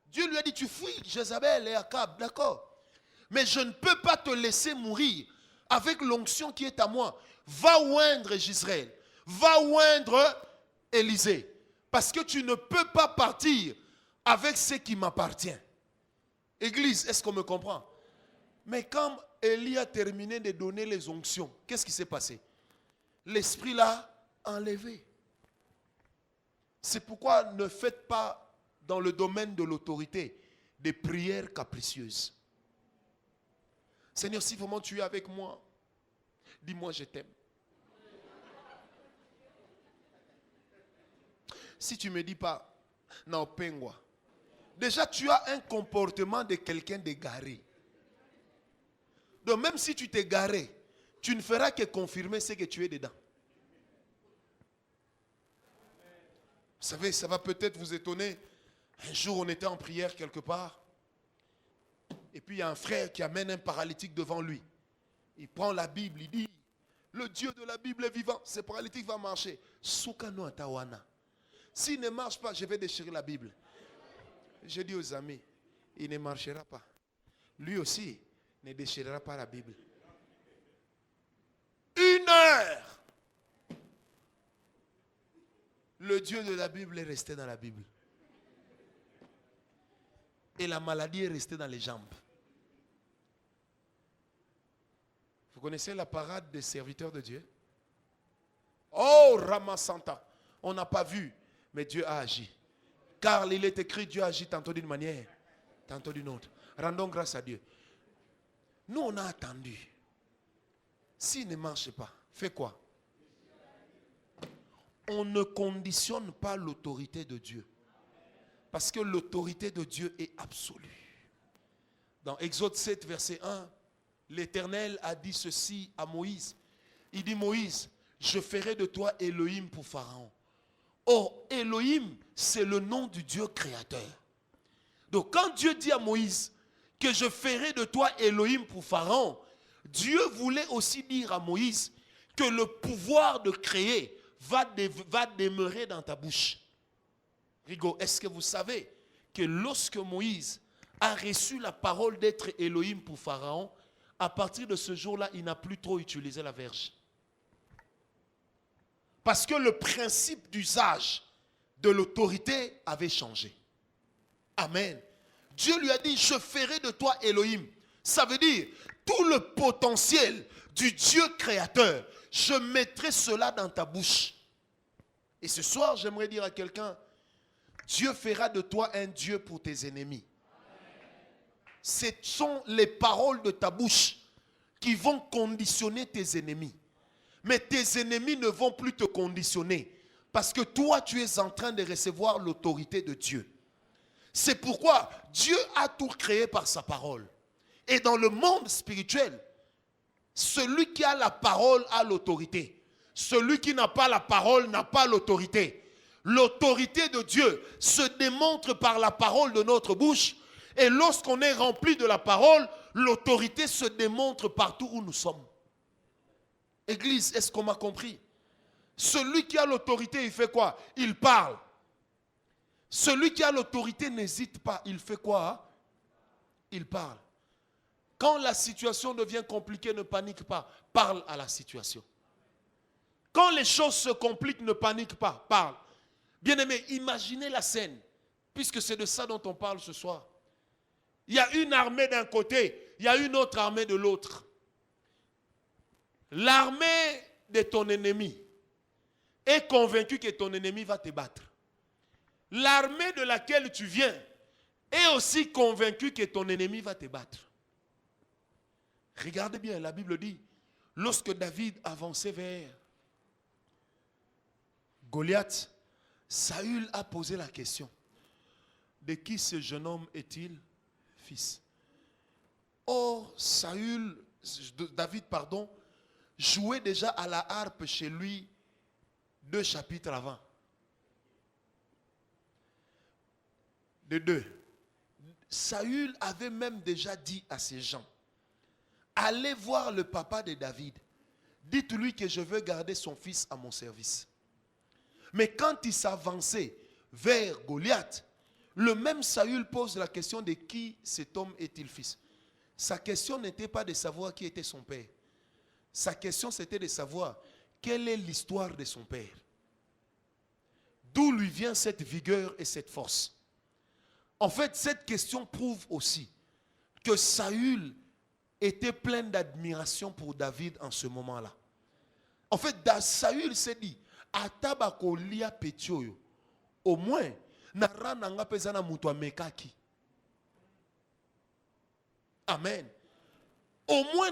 Dieu lui a dit, tu fuis Jézabel et Akab, d'accord. Mais je ne peux pas te laisser mourir avec l'onction qui est à moi. Va oindre Jezreel, va oindre Élisée. Parce que tu ne peux pas partir avec ce qui m'appartient. Église, est-ce qu'on me comprend? Mais quand Élie a terminé de donner les onctions, qu'est-ce qui s'est passé? L'esprit l'a enlevé. C'est pourquoi ne faites pas dans le domaine de l'autorité des prières capricieuses. Seigneur, si vraiment tu es avec moi, dis-moi je t'aime. Si tu ne me dis pas, non, pengwa. Déjà, tu as un comportement de quelqu'un d'égaré. Donc, même si tu t'es garé, tu ne feras que confirmer ce que tu es dedans. Vous savez, ça va peut-être vous étonner. Un jour, on était en prière quelque part. Et puis, il y a un frère qui amène un paralytique devant lui. Il prend la Bible, il dit, le Dieu de la Bible est vivant. Ce paralytique va marcher. Soukano atawana. S'il ne marche pas, je vais déchirer la Bible. J'ai dit aux amis, il ne marchera pas. Lui aussi ne déchirera pas la Bible. 1 heure. Le Dieu de la Bible est resté dans la Bible. Et la maladie est restée dans les jambes. Vous connaissez la parade des serviteurs de Dieu? Oh, Ramasanta. On n'a pas vu, mais Dieu a agi. Car il est écrit, Dieu agit tantôt d'une manière, tantôt d'une autre. Rendons grâce à Dieu. Nous, on a attendu. S'il ne marche pas, fais quoi? On ne conditionne pas l'autorité de Dieu. Parce que l'autorité de Dieu est absolue. Dans Exode 7, verset 1, l'Éternel a dit ceci à Moïse. Il dit, Moïse, je ferai de toi Elohim pour Pharaon. Or, Elohim, c'est le nom du Dieu créateur. Donc, quand Dieu dit à Moïse que je ferai de toi Elohim pour Pharaon, Dieu voulait aussi dire à Moïse que le pouvoir de créer va demeurer dans ta bouche. Rigo, est-ce que vous savez que lorsque Moïse a reçu la parole d'être Elohim pour Pharaon, à partir de ce jour-là, il n'a plus trop utilisé la verge. Parce que le principe d'usage de l'autorité avait changé. Amen. Dieu lui a dit, je ferai de toi Elohim. Ça veut dire, tout le potentiel du Dieu créateur, je mettrai cela dans ta bouche. Et ce soir, j'aimerais dire à quelqu'un, Dieu fera de toi un Dieu pour tes ennemis. Ce sont les paroles de ta bouche qui vont conditionner tes ennemis. Mais tes ennemis ne vont plus te conditionner. Parce que toi, tu es en train de recevoir l'autorité de Dieu. C'est pourquoi Dieu a tout créé par sa parole. Et dans le monde spirituel, celui qui a la parole a l'autorité. Celui qui n'a pas la parole n'a pas l'autorité. L'autorité de Dieu se démontre par la parole de notre bouche. Et lorsqu'on est rempli de la parole, l'autorité se démontre partout où nous sommes. Église, est-ce qu'on m'a compris? Celui qui a l'autorité, il fait quoi? Il parle. Celui qui a l'autorité n'hésite pas. Il fait quoi? Il parle. Quand la situation devient compliquée, ne panique pas. Parle à la situation. Quand les choses se compliquent, ne panique pas, parle. Bien-aimé, imaginez la scène, puisque c'est de ça dont on parle ce soir. Il y a une armée d'un côté, il y a une autre armée de l'autre. L'armée de ton ennemi est convaincue que ton ennemi va te battre. L'armée de laquelle tu viens est aussi convaincue que ton ennemi va te battre. Regardez bien, la Bible dit, lorsque David avançait vers Goliath, Saül a posé la question, de qui ce jeune homme est-il fils? Or, David, jouait déjà à la harpe chez lui 2 chapitres avant. De 2. Saül avait même déjà dit à ses gens, allez voir le papa de David. Dites-lui que je veux garder son fils à mon service. Mais quand il s'avançait vers Goliath, le même Saül pose la question de qui cet homme est-il fils. Sa question n'était pas de savoir qui était son père. Sa question c'était de savoir quelle est l'histoire de son père. D'où lui vient cette vigueur et cette force. En fait, cette question prouve aussi que Saül était plein d'admiration pour David en ce moment-là. En fait, Saül s'est dit, Atabakolia petioyo, au moins, narana pezana muto mekaki. Amen. Au moins,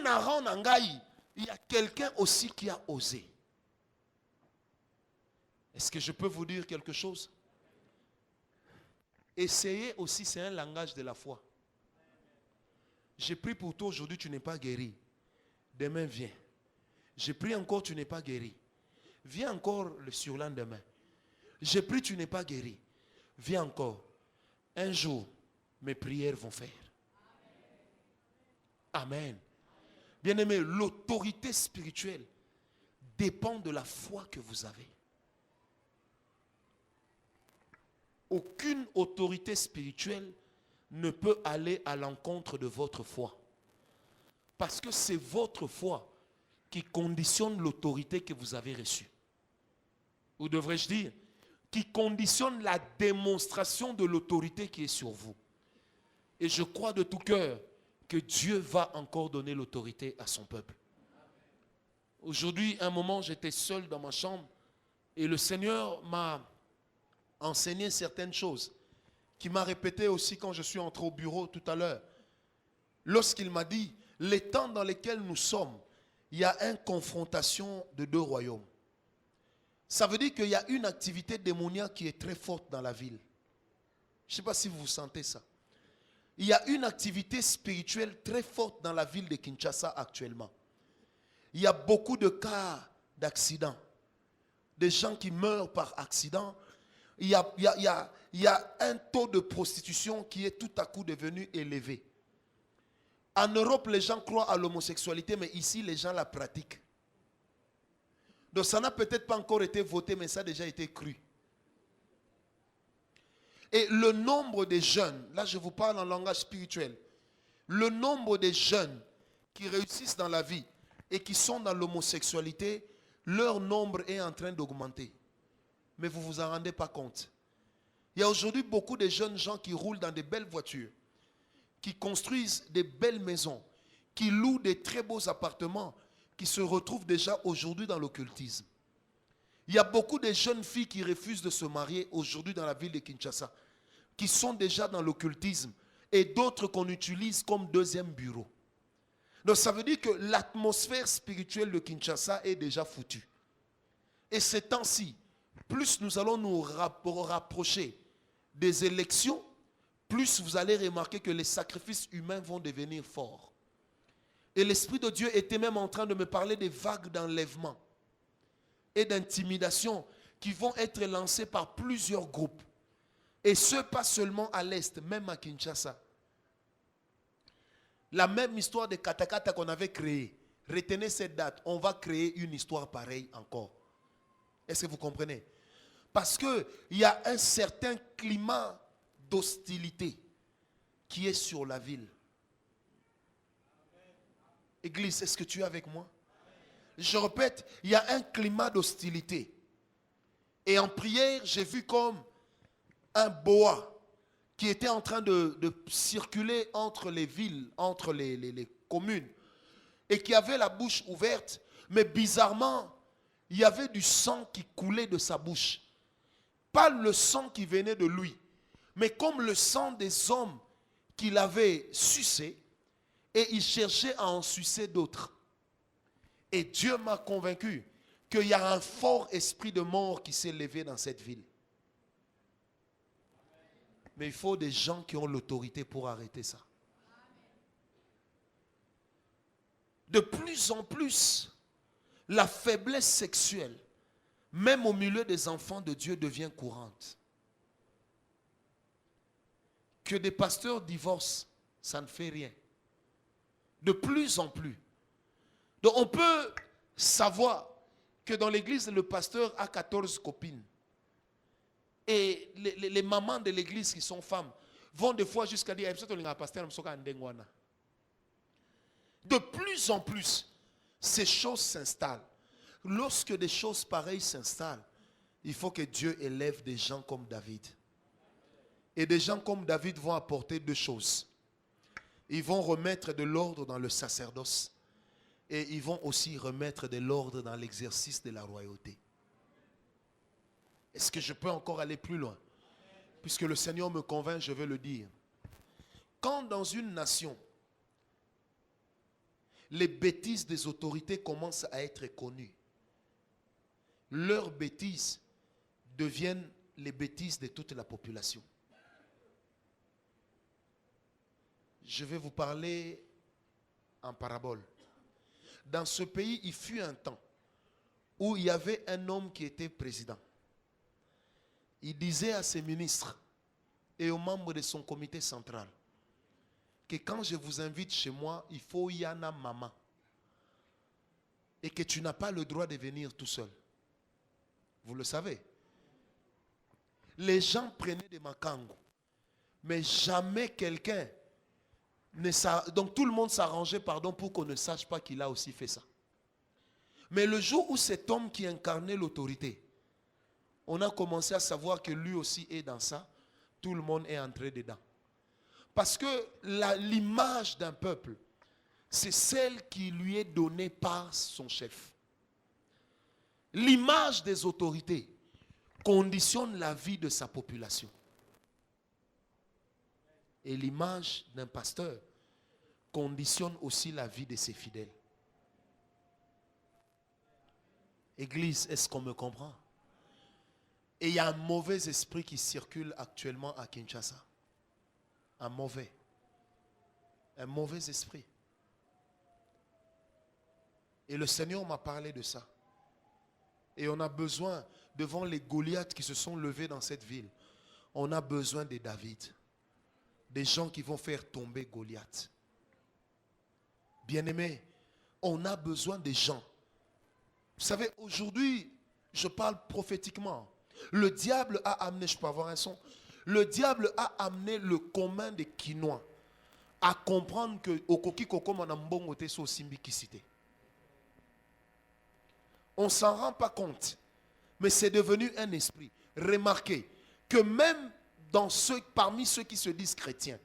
il y a quelqu'un aussi qui a osé. Est-ce que je peux vous dire quelque chose? Essayer aussi, c'est un langage de la foi. J'ai prié pour toi aujourd'hui, tu n'es pas guéri. Demain, viens. J'ai prié encore, tu n'es pas guéri. Viens encore le surlendemain. J'ai prié, tu n'es pas guéri. Viens encore. Un jour, mes prières vont faire. Amen. Bien-aimé, l'autorité spirituelle dépend de la foi que vous avez. Aucune autorité spirituelle ne peut aller à l'encontre de votre foi. Parce que c'est votre foi qui conditionne l'autorité que vous avez reçue. Ou devrais-je dire, qui conditionne la démonstration de l'autorité qui est sur vous. Et je crois de tout cœur que Dieu va encore donner l'autorité à son peuple. Aujourd'hui, un moment, j'étais seul dans ma chambre et le Seigneur m'a enseigné certaines choses qui m'a répété aussi quand je suis entré au bureau tout à l'heure. Lorsqu'il m'a dit, les temps dans lesquels nous sommes, il y a une confrontation de 2 royaumes. Ça veut dire qu'il y a une activité démoniaque qui est très forte dans la ville. Je ne sais pas si vous sentez ça. Il y a une activité spirituelle très forte dans la ville de Kinshasa actuellement. Il y a beaucoup de cas d'accidents. Des gens qui meurent par accident. Il y a un taux de prostitution qui est tout à coup devenu élevé. En Europe, les gens croient à l'homosexualité, mais ici, les gens la pratiquent. Donc ça n'a peut-être pas encore été voté, mais ça a déjà été cru. Et le nombre de jeunes, là je vous parle en langage spirituel, le nombre de jeunes qui réussissent dans la vie et qui sont dans l'homosexualité, leur nombre est en train d'augmenter. Mais vous ne vous en rendez pas compte. Il y a aujourd'hui beaucoup de jeunes gens qui roulent dans de belles voitures, qui construisent des belles maisons, qui louent des très beaux appartements, qui se retrouvent déjà aujourd'hui dans l'occultisme. Il y a beaucoup de jeunes filles qui refusent de se marier aujourd'hui dans la ville de Kinshasa, qui sont déjà dans l'occultisme, et d'autres qu'on utilise comme deuxième bureau. Donc ça veut dire que l'atmosphère spirituelle de Kinshasa est déjà foutue. Et ces temps-ci, plus nous allons nous rapprocher des élections, plus vous allez remarquer que les sacrifices humains vont devenir forts. Et l'Esprit de Dieu était même en train de me parler des vagues d'enlèvement et d'intimidation qui vont être lancées par plusieurs groupes. Et ce, pas seulement à l'Est, même à Kinshasa. La même histoire de Katakata qu'on avait créée. Retenez cette date, on va créer une histoire pareille encore. Est-ce que vous comprenez? Parce qu'il y a un certain climat d'hostilité qui est sur la ville. Église, est-ce que tu es avec moi? Je répète, il y a un climat d'hostilité. Et en prière, j'ai vu comme un boa qui était en train de circuler entre les villes, entre les communes, et qui avait la bouche ouverte, mais bizarrement, il y avait du sang qui coulait de sa bouche. Pas le sang qui venait de lui, mais comme le sang des hommes qu'il avait sucé, et il cherchait à en sucer d'autres. Et Dieu m'a convaincu qu'il y a un fort esprit de mort qui s'est levé dans cette ville. Mais il faut des gens qui ont l'autorité pour arrêter ça. De plus en plus, la faiblesse sexuelle, même au milieu des enfants de Dieu, devient courante. Que des pasteurs divorcent, ça ne fait rien. De plus en plus. Donc on peut savoir que dans l'église, le pasteur a 14 copines. Et les mamans de l'église qui sont femmes vont des fois jusqu'à dire de plus en plus, ces choses s'installent. Lorsque des choses pareilles s'installent, il faut que Dieu élève des gens comme David. Et des gens comme David vont apporter deux choses. Ils vont remettre de l'ordre dans le sacerdoce. Et ils vont aussi remettre de l'ordre dans l'exercice de la royauté. Est-ce que je peux encore aller plus loin? Puisque le Seigneur me convainc, je vais le dire. Quand dans une nation, les bêtises des autorités commencent à être connues, leurs bêtises deviennent les bêtises de toute la population. Je vais vous parler en parabole. Dans ce pays, il fut un temps où il y avait un homme qui était président. Il disait à ses ministres et aux membres de son comité central que quand je vous invite chez moi, il faut y en a maman. Et que tu n'as pas le droit de venir tout seul. Vous le savez. Les gens prenaient des makangos. Mais jamais quelqu'un donc tout le monde s'arrangeait pour qu'on ne sache pas qu'il a aussi fait ça. Mais le jour où cet homme qui incarnait l'autorité, on a commencé à savoir que lui aussi est dans ça, tout le monde est entré dedans. Parce que l'image d'un peuple, c'est celle qui lui est donnée par son chef. L'image des autorités conditionne la vie de sa population. Et l'image d'un pasteur conditionne aussi la vie de ses fidèles. Église, est-ce qu'on me comprend? Et il y a un mauvais esprit qui circule actuellement à Kinshasa. Un mauvais esprit. Et le Seigneur m'a parlé de ça. Et on a besoin, devant les Goliaths qui se sont levés dans cette ville, on a besoin de David. Des gens qui vont faire tomber Goliath. Bien-aimés, on a besoin des gens. Vous savez, aujourd'hui, je parle prophétiquement. Le diable a amené, je peux avoir un son, le diable a amené le commun des Quinois à comprendre que Okoki Koko Manambongo te so simbi kisite. On ne s'en rend pas compte, mais c'est devenu un esprit. Remarquez que même parmi ceux qui se disent chrétiens,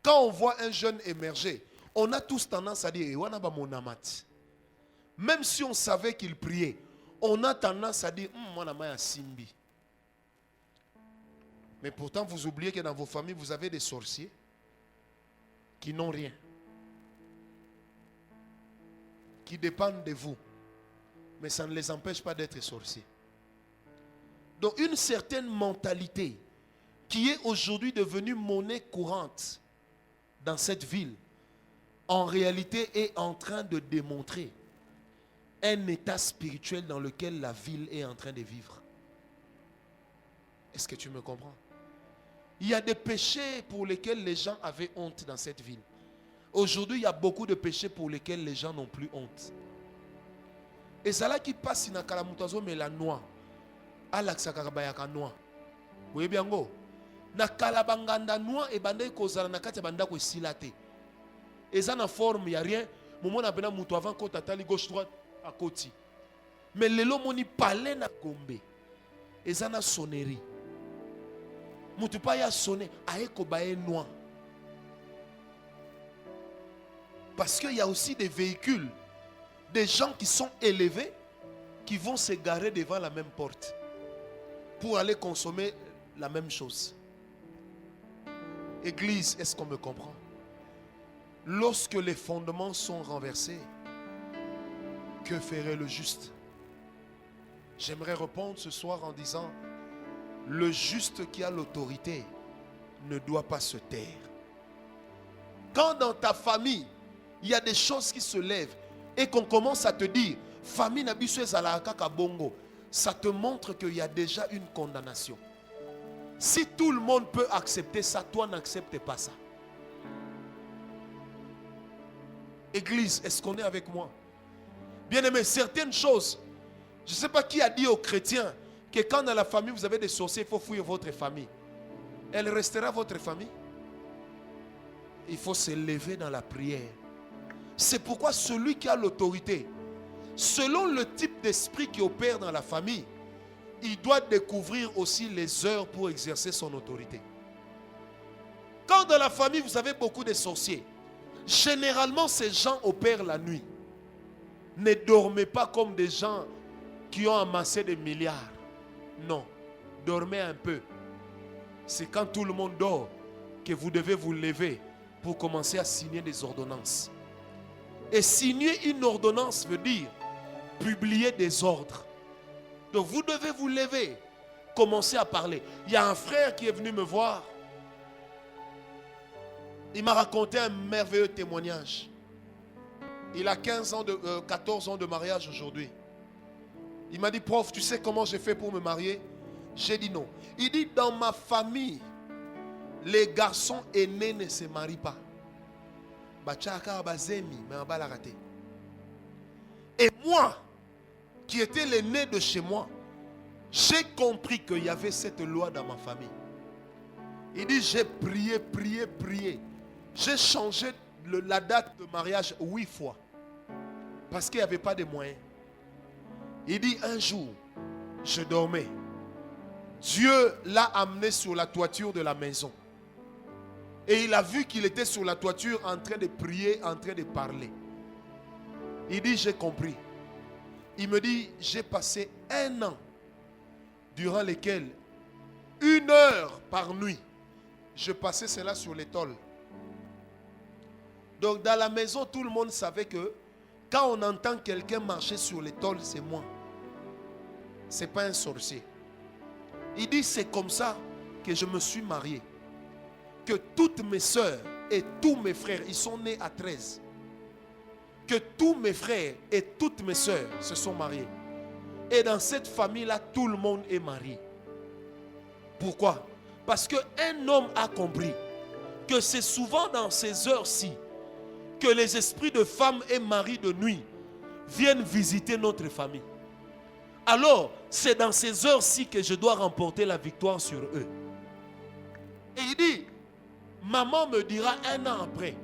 quand on voit un jeune émerger, on a tous tendance à dire même si on savait qu'il priait, on a tendance à dire Simbi. Mais pourtant vous oubliez que dans vos familles vous avez des sorciers qui n'ont rien, qui dépendent de vous, mais ça ne les empêche pas d'être sorciers. Donc une certaine mentalité qui est aujourd'hui devenue monnaie courante dans cette ville, en réalité est en train de démontrer un état spirituel dans lequel la ville est en train de vivre. Est-ce que tu me comprends? Il y a des péchés pour lesquels les gens avaient honte dans cette ville. Aujourd'hui, il y a beaucoup de péchés pour lesquels les gens n'ont plus honte. Et c'est là qui passe dans Kalamutazo, mais la noix. Alaksakabayaka noix. Vous voyez bien, go? Na kalabanganda noix et bandai kozala na kati banda ko silate. Et ça na forme, il n'y a rien. Moment na bena mutu avant ko tatali gauche droite. à Koti. Mais lelo moni palais na Gombe. Et ça na sonnerie. Mutu pa ya sonné aye ko baye noir. Parce qu'il y a aussi des véhicules, des gens qui sont élevés, qui vont se garer devant la même porte pour aller consommer la même chose. Église, est-ce qu'on me comprend? Lorsque les fondements sont renversés, que ferait le juste? J'aimerais répondre ce soir en disant, le juste qui a l'autorité ne doit pas se taire. Quand dans ta famille, il y a des choses qui se lèvent et qu'on commence à te dire, famille Nabiso Ezalaka Bongo, ça te montre qu'il y a déjà une condamnation. Si tout le monde peut accepter ça, toi n'acceptes pas ça. Église, est-ce qu'on est avec moi? Bien aimé, certaines choses, je ne sais pas qui a dit aux chrétiens que quand dans la famille vous avez des sorciers, il faut fuir votre famille. Elle restera votre famille. Il faut se lever dans la prière. C'est pourquoi celui qui a l'autorité, selon le type d'esprit qui opère dans la famille, il doit découvrir aussi les heures pour exercer son autorité. Quand dans la famille vous avez beaucoup de sorciers, généralement ces gens opèrent la nuit. Ne dormez pas comme des gens qui ont amassé des milliards. Non, dormez un peu. C'est quand tout le monde dort que vous devez vous lever pour commencer à signer des ordonnances. Et signer une ordonnance veut dire publier des ordres. Donc vous devez vous lever, commencer à parler. Il y a un frère qui est venu me voir. Il m'a raconté un merveilleux témoignage. Il a 14 ans de mariage aujourd'hui. Il m'a dit, prof, tu sais comment j'ai fait pour me marier? J'ai dit non. Il dit, dans ma famille, les garçons aînés ne se marient pas. Et moi, qui était l'aîné de chez moi, j'ai compris qu'il y avait cette loi dans ma famille. Il dit, j'ai prié. J'ai changé la date de mariage 8 fois. Parce qu'il n'y avait pas de moyens. Il dit, un jour, je dormais. Dieu l'a amené sur la toiture de la maison. Et il a vu qu'il était sur la toiture en train de prier, en train de parler. Il dit, j'ai compris. Il me dit, j'ai passé 1 an durant lequel 1 heure par nuit, je passais cela sur les tôles. Donc dans la maison, tout le monde savait que quand on entend quelqu'un marcher sur les tôles, c'est moi. Ce n'est pas un sorcier. Il dit, c'est comme ça que je me suis marié. Que toutes mes soeurs et tous mes frères, ils sont nés à 13. Que tous mes frères et toutes mes soeurs se sont mariés. Et dans cette famille-là, tout le monde est marié. Pourquoi? Parce qu'un homme a compris que c'est souvent dans ces heures-ci que les esprits de femmes et maris de nuit viennent visiter notre famille. Alors, c'est dans ces heures-ci que je dois remporter la victoire sur eux. Et il dit, maman me dira 1 an après,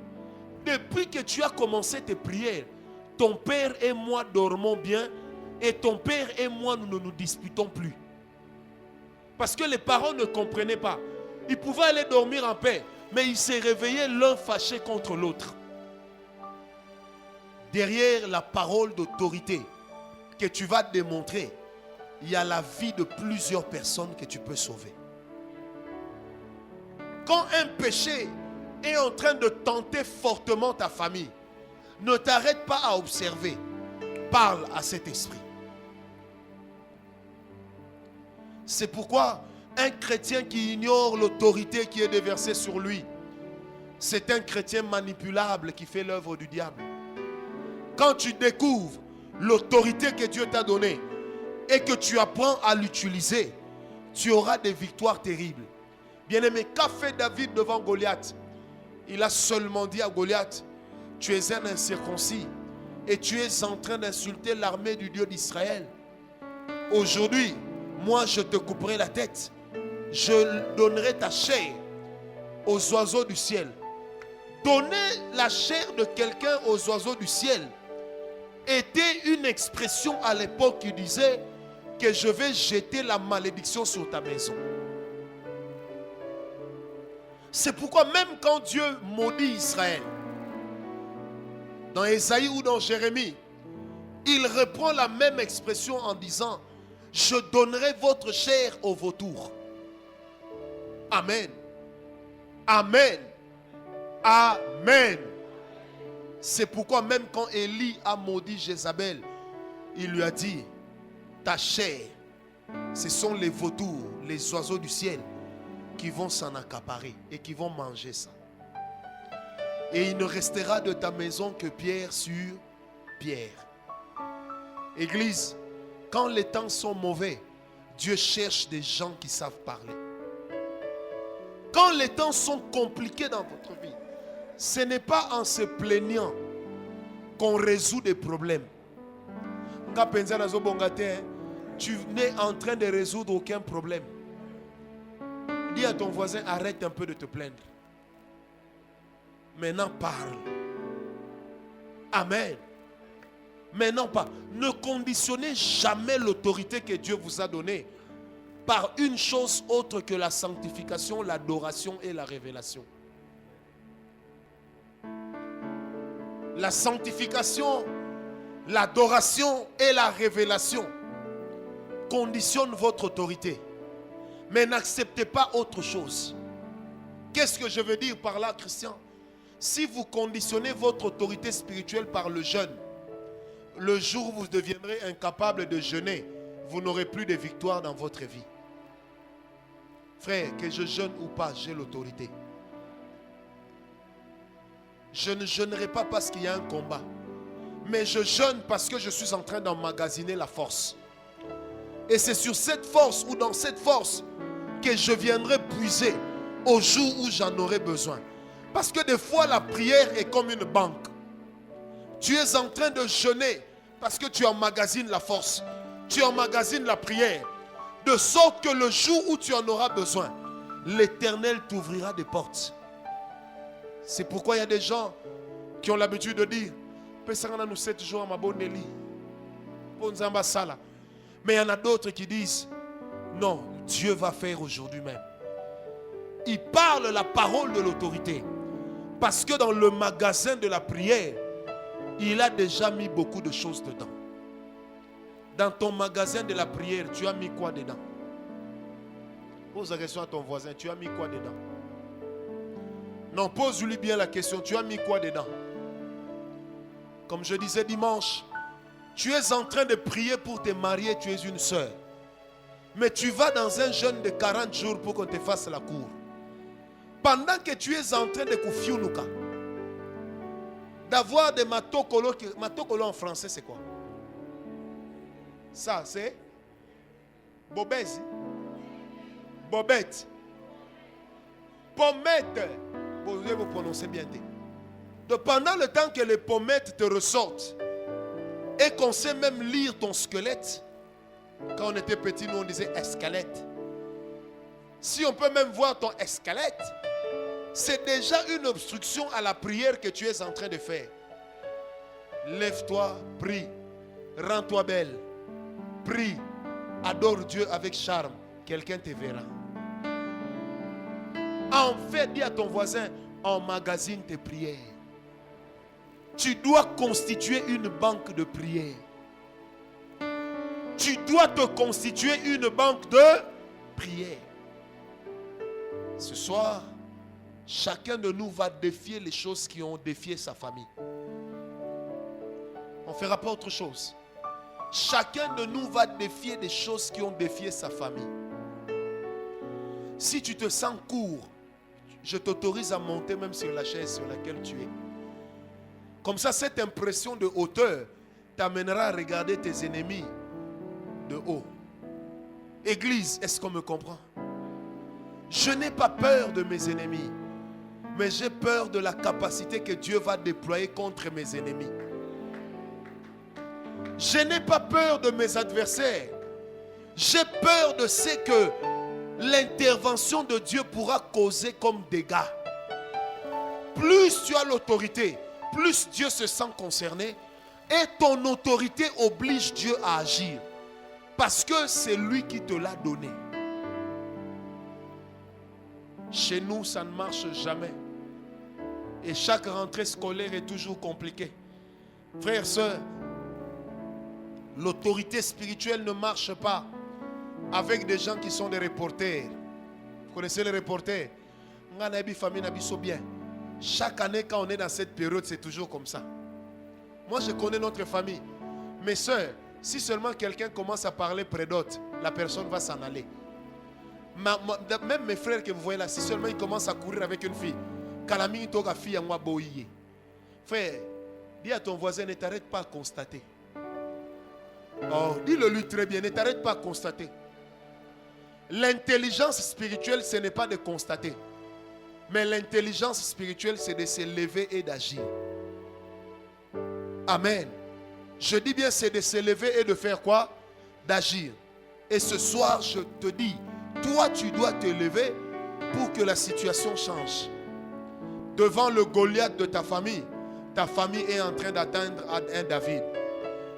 depuis que tu as commencé tes prières, ton père et moi dormons bien et ton père et moi nous ne nous disputons plus. Parce que les parents ne comprenaient pas. Ils pouvaient aller dormir en paix, mais ils se réveillaient l'un fâché contre l'autre. Derrière la parole d'autorité que tu vas démontrer, il y a la vie de plusieurs personnes que tu peux sauver. Quand un péché est en train de tenter fortement ta famille, ne t'arrête pas à observer. Parle à cet esprit. C'est pourquoi un chrétien qui ignore l'autorité qui est déversée sur lui, c'est un chrétien manipulable qui fait l'œuvre du diable. Quand tu découvres l'autorité que Dieu t'a donnée et que tu apprends à l'utiliser, tu auras des victoires terribles. Bien-aimé, qu'a fait David devant Goliath? Il a seulement dit à Goliath, tu es un incirconcis et tu es en train d'insulter l'armée du Dieu d'Israël. Aujourd'hui, moi je te couperai la tête. Je donnerai ta chair aux oiseaux du ciel. Donner la chair de quelqu'un aux oiseaux du ciel était une expression à l'époque qui disait que je vais jeter la malédiction sur ta maison. C'est pourquoi même quand Dieu maudit Israël, dans Ésaïe ou dans Jérémie, il reprend la même expression en disant: je donnerai votre chair aux vautours. Amen. Amen. Amen. C'est pourquoi même quand Élie a maudit Jézabel, il lui a dit: ta chair, ce sont les vautours, les oiseaux du ciel qui vont s'en accaparer et qui vont manger ça. Et il ne restera de ta maison que pierre sur pierre. Église, quand les temps sont mauvais, Dieu cherche des gens qui savent parler. Quand les temps sont compliqués dans votre vie, ce n'est pas en se plaignant qu'on résout des problèmes. Tu n'es en train de résoudre aucun problème. Dis à ton voisin: arrête un peu de te plaindre. Maintenant parle. Amen. Maintenant pas. Ne conditionnez jamais l'autorité que Dieu vous a donnée par une chose autre que la sanctification, l'adoration et la révélation. La sanctification, l'adoration et la révélation conditionnent votre autorité. Mais n'acceptez pas autre chose. Qu'est-ce que je veux dire par là, Christian? Si vous conditionnez votre autorité spirituelle par le jeûne, le jour où vous deviendrez incapable de jeûner, vous n'aurez plus de victoire dans votre vie. Frère, que je jeûne ou pas, j'ai l'autorité. Je ne jeûnerai pas parce qu'il y a un combat, mais je jeûne parce que je suis en train d'emmagasiner la force. Et c'est sur cette force ou dans cette force que je viendrai puiser au jour où j'en aurai besoin. Parce que des fois la prière est comme une banque. Tu es en train de jeûner parce que tu emmagasines la force. Tu emmagasines la prière. De sorte que le jour où tu en auras besoin, l'Éternel t'ouvrira des portes. C'est pourquoi il y a des gens qui ont l'habitude de dire: nous 7 jours à ma bonne Élie. Mais il y en a d'autres qui disent: non, Dieu va faire aujourd'hui même. Ils parlent la parole de l'autorité. Parce que dans le magasin de la prière, il a déjà mis beaucoup de choses dedans. Dans ton magasin de la prière, tu as mis quoi dedans? Pose la question à ton voisin: tu as mis quoi dedans? Non, pose-lui bien la question: tu as mis quoi dedans? Comme je disais dimanche, tu es en train de prier pour te marier, tu es une sœur. Mais tu vas dans un jeûne de 40 jours pour qu'on te fasse la cour. Pendant que tu es en train de koufioulouka, d'avoir des matokolo. Matokolo en français c'est quoi? Ça c'est bobèze, bobette, pommette. Vous devez vous prononcer bien. Donc pendant le temps que les pommettes te ressortent et qu'on sait même lire ton squelette. Quand on était petit, nous on disait esquelette. Si on peut même voir ton esquelette, c'est déjà une obstruction à la prière que tu es en train de faire. Lève-toi, prie, rends-toi belle, prie, adore Dieu avec charme. Quelqu'un te verra. En fait, dis à ton voisin: emmagasine tes prières. Tu dois constituer une banque de prières. Tu dois te constituer une banque de prières. Ce soir, chacun de nous va défier les choses qui ont défié sa famille. On ne fera pas autre chose. Chacun de nous va défier des choses qui ont défié sa famille. Si tu te sens court, je t'autorise à monter même sur la chaise sur laquelle tu es. Comme ça, cette impression de hauteur t'amènera à regarder tes ennemis de haut. Église, est-ce qu'on me comprend? Je n'ai pas peur de mes ennemis, mais j'ai peur de la capacité que Dieu va déployer contre mes ennemis. Je n'ai pas peur de mes adversaires. J'ai peur de ce que l'intervention de Dieu pourra causer comme dégâts. Plus tu as l'autorité, plus Dieu se sent concerné, Et ton autorité oblige Dieu à agir. Parce que c'est lui qui te l'a donné. Chez nous, ça ne marche jamais. Et chaque rentrée scolaire est toujours compliquée. Frères, sœurs, l'autorité spirituelle ne marche pas avec des gens qui sont des reporters. Vous connaissez les reporters? Chaque année, quand on est dans cette période, c'est toujours comme ça. Moi, je connais notre famille. Mes sœurs, si seulement quelqu'un commence à parler près d'autres, la personne va s'en aller. Même mes frères que vous voyez là, si seulement ils commencent à courir avec une fille, frère, dis à ton voisin, ne t'arrête pas à constater. Oh, dis-le lui très bien, ne t'arrête pas à constater. L'intelligence spirituelle, ce n'est pas de constater. Mais l'intelligence spirituelle, c'est de se lever et d'agir. Amen. Je dis bien, c'est de se lever et de faire quoi? D'agir. Et ce soir, je te dis, toi, tu dois te lever pour que la situation change. Devant le Goliath de ta famille est en train d'atteindre un David.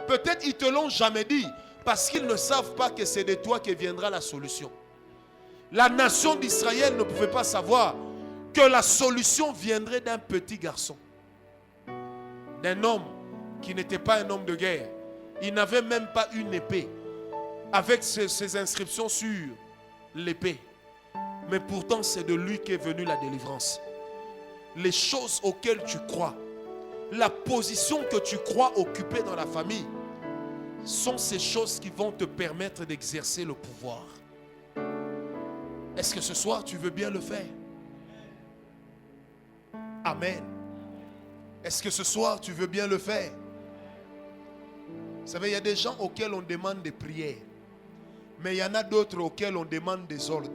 Peut-être ils ne te l'ont jamais dit, parce qu'ils ne savent pas que c'est de toi que viendra la solution. La nation d'Israël ne pouvait pas savoir que la solution viendrait d'un petit garçon. D'un homme qui n'était pas un homme de guerre. Il n'avait même pas une épée avec ses inscriptions sur l'épée. Mais pourtant, c'est de lui qu'est venue la délivrance. Les choses auxquelles tu crois, la position que tu crois occuper dans la famille, sont ces choses qui vont te permettre d'exercer le pouvoir. Est-ce que ce soir, tu veux bien le faire? Amen. Est-ce que ce soir, tu veux bien le faire? Vous savez, il y a des gens auxquels on demande des prières. Mais il y en a d'autres auxquels on demande des ordres.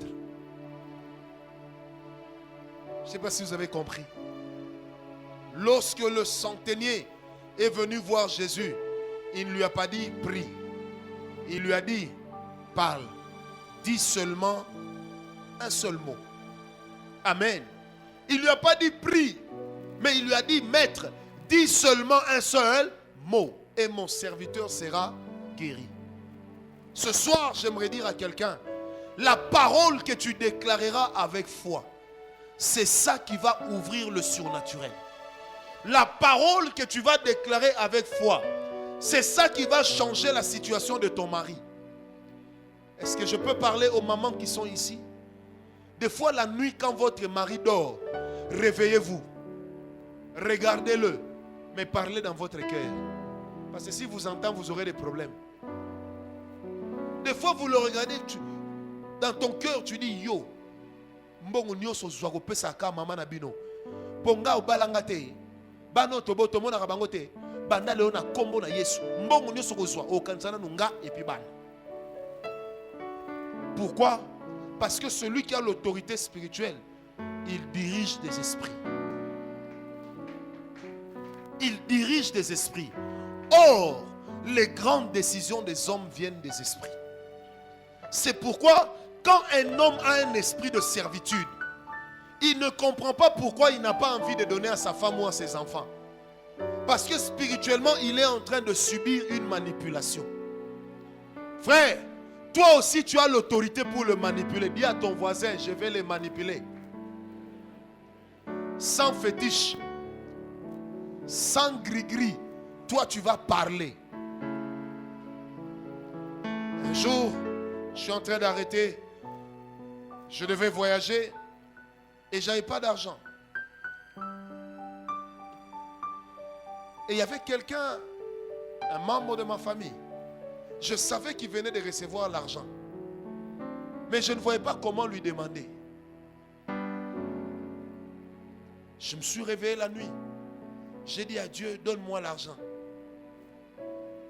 Je ne sais pas si vous avez compris. Lorsque le centenier est venu voir Jésus, il ne lui a pas dit prie. Il lui a dit parle. Dis seulement un seul mot. Amen. Il ne lui a pas dit prie, mais il lui a dit maître, dis seulement un seul mot et mon serviteur sera guéri. Ce soir, j'aimerais dire à quelqu'un, la parole que tu déclareras avec foi, c'est ça qui va ouvrir le surnaturel. La parole que tu vas déclarer avec foi, c'est ça qui va changer la situation de ton mari. Est-ce que je peux parler aux mamans qui sont ici? Des fois, la nuit, quand votre mari dort, réveillez-vous. Regardez-le. Mais parlez dans votre cœur. Parce que si vous entendez, vous aurez des problèmes. Des fois, vous le regardez. Dans ton cœur, tu dis yo. Mbongo nyoso zwago pesa ka mama na bino. Ponga obalanga te. Bano tobo tomo na kabango te. Banda leo na kombo na Yesu. Mbongo nyoso kozwa okansana nunga et puis bana. Pourquoi? Parce que celui qui a l'autorité spirituelle, il dirige des esprits. Il dirige des esprits. Or, les grandes décisions des hommes viennent des esprits. C'est pourquoi, quand un homme a un esprit de servitude, il ne comprend pas pourquoi il n'a pas envie de donner à sa femme ou à ses enfants. Parce que spirituellement, il est en train de subir une manipulation. Frère, toi aussi, tu as l'autorité pour le manipuler. Dis à ton voisin, je vais les manipuler. Sans fétiche, sans gris-gris, toi, tu vas parler. Un jour, je suis en train d'arrêter. Je devais voyager et je n'avais pas d'argent. Et il y avait quelqu'un, un membre de ma famille. Je savais qu'il venait de recevoir l'argent. Mais je ne voyais pas comment lui demander. Je me suis réveillé la nuit. J'ai dit à Dieu, donne-moi l'argent.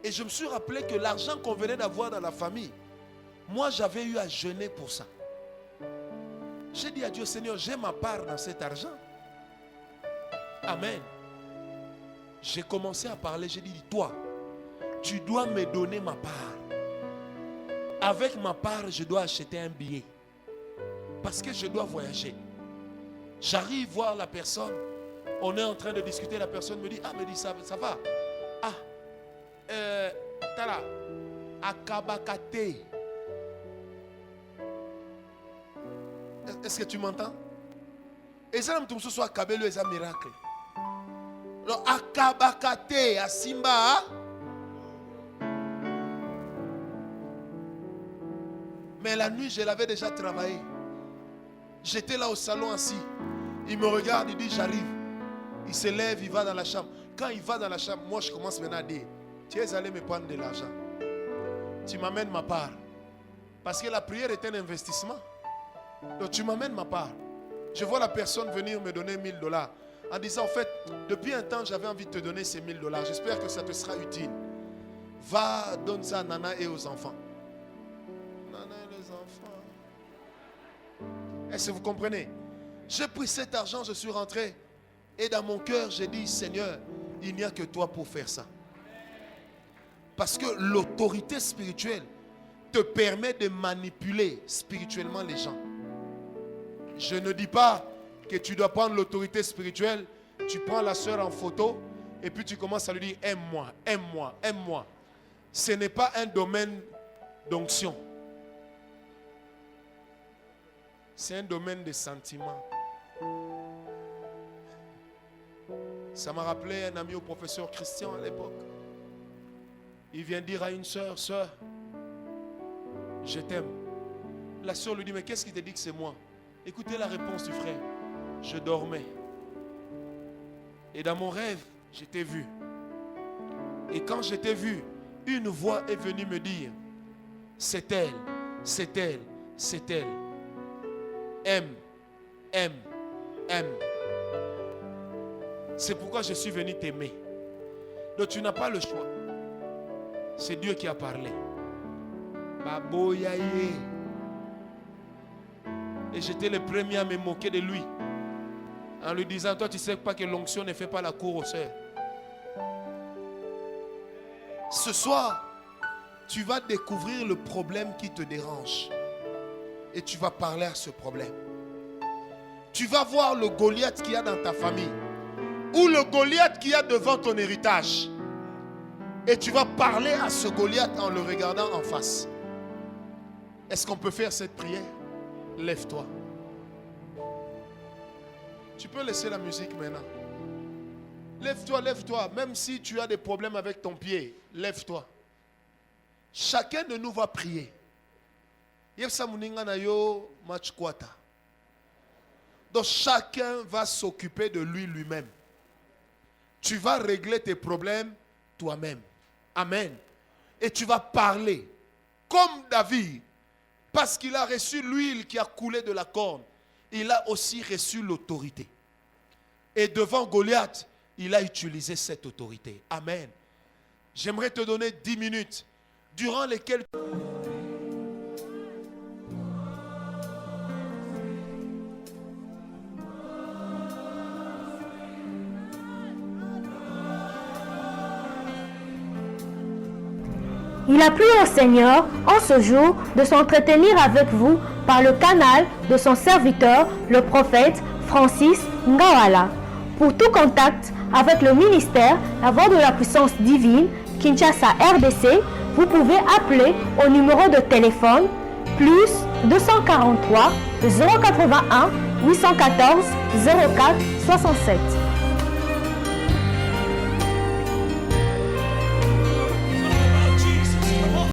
Et je me suis rappelé que l'argent qu'on venait d'avoir dans la famille, moi j'avais eu à jeûner pour ça. J'ai dit à Dieu, Seigneur, j'ai ma part dans cet argent. Amen. J'ai commencé à parler, j'ai dit, toi, tu dois me donner ma part. Avec ma part, je dois acheter un billet. Parce que je dois voyager. J'arrive voir la personne. On est en train de discuter. La personne me dit, ah, me dit, ça va. Ah, Tala, akabakate. Est-ce que tu m'entends? Et ça, tout ce soit kabelo et ça miracle. Alors, akabakate, asimba. Mais la nuit, je l'avais déjà travaillé. J'étais là au salon assis. Il me regarde, il dit j'arrive. Il se lève, il va dans la chambre. Quand il va dans la chambre, moi je commence maintenant à dire, tu es allé me prendre de l'argent. Tu m'amènes ma part. Parce que la prière est un investissement. Donc tu m'amènes ma part. Je vois la personne venir me donner $1000 en disant, en fait, depuis un temps, j'avais envie de te donner ces $1000. J'espère que ça te sera utile. Va, donne ça à Nana et aux enfants. Nana et les enfants. Est-ce que vous comprenez? J'ai pris cet argent, je suis rentré. Et dans mon cœur, j'ai dit, Seigneur, il n'y a que toi pour faire ça. Parce que l'autorité spirituelle te permet de manipuler spirituellement les gens. Je ne dis pas que tu dois prendre l'autorité spirituelle, tu prends la soeur en photo et puis tu commences à lui dire, aime-moi, aime-moi, aime-moi. Ce n'est pas un domaine d'onction. C'est un domaine de sentiments. Ça m'a rappelé un ami au professeur Christian à l'époque. Il vient dire à une sœur, sœur, je t'aime. La sœur lui dit, mais qu'est-ce qui te dit que c'est moi? Écoutez la réponse du frère. Je dormais. Et dans mon rêve, je t'ai vu. Et quand je t'ai vu, une voix est venue me dire, c'est elle, c'est elle, c'est elle. Aime, aime, aime. C'est pourquoi je suis venu t'aimer. Donc tu n'as pas le choix. C'est Dieu qui a parlé. Baboyaye. Et j'étais le premier à me moquer de lui. En lui disant, toi tu sais pas que l'onction ne fait pas la cour aux sœurs. Ce soir, tu vas découvrir le problème qui te dérange. Et tu vas parler à ce problème. Tu vas voir le Goliath qu'il y a dans ta famille. Ou le Goliath qu'il y a devant ton héritage. Et tu vas parler à ce Goliath en le regardant en face. Est-ce qu'on peut faire cette prière? Lève-toi. Tu peux laisser la musique maintenant. Lève-toi, lève-toi. Même si tu as des problèmes avec ton pied, lève-toi. Chacun de nous va prier. Donc chacun va s'occuper de lui-même. Tu vas régler tes problèmes toi-même. Amen. Et tu vas parler comme David. Parce qu'il a reçu l'huile qui a coulé de la corne. Il a aussi reçu l'autorité. Et devant Goliath, il a utilisé cette autorité. Amen. J'aimerais te donner 10 minutes durant lesquelles... Il a plu au Seigneur en ce jour de s'entretenir avec vous par le canal de son serviteur, le prophète Francis Ngawala. Pour tout contact avec le ministère La Voix de la Puissance Divine, Kinshasa RDC, vous pouvez appeler au numéro de téléphone plus 243 081 814 04 67.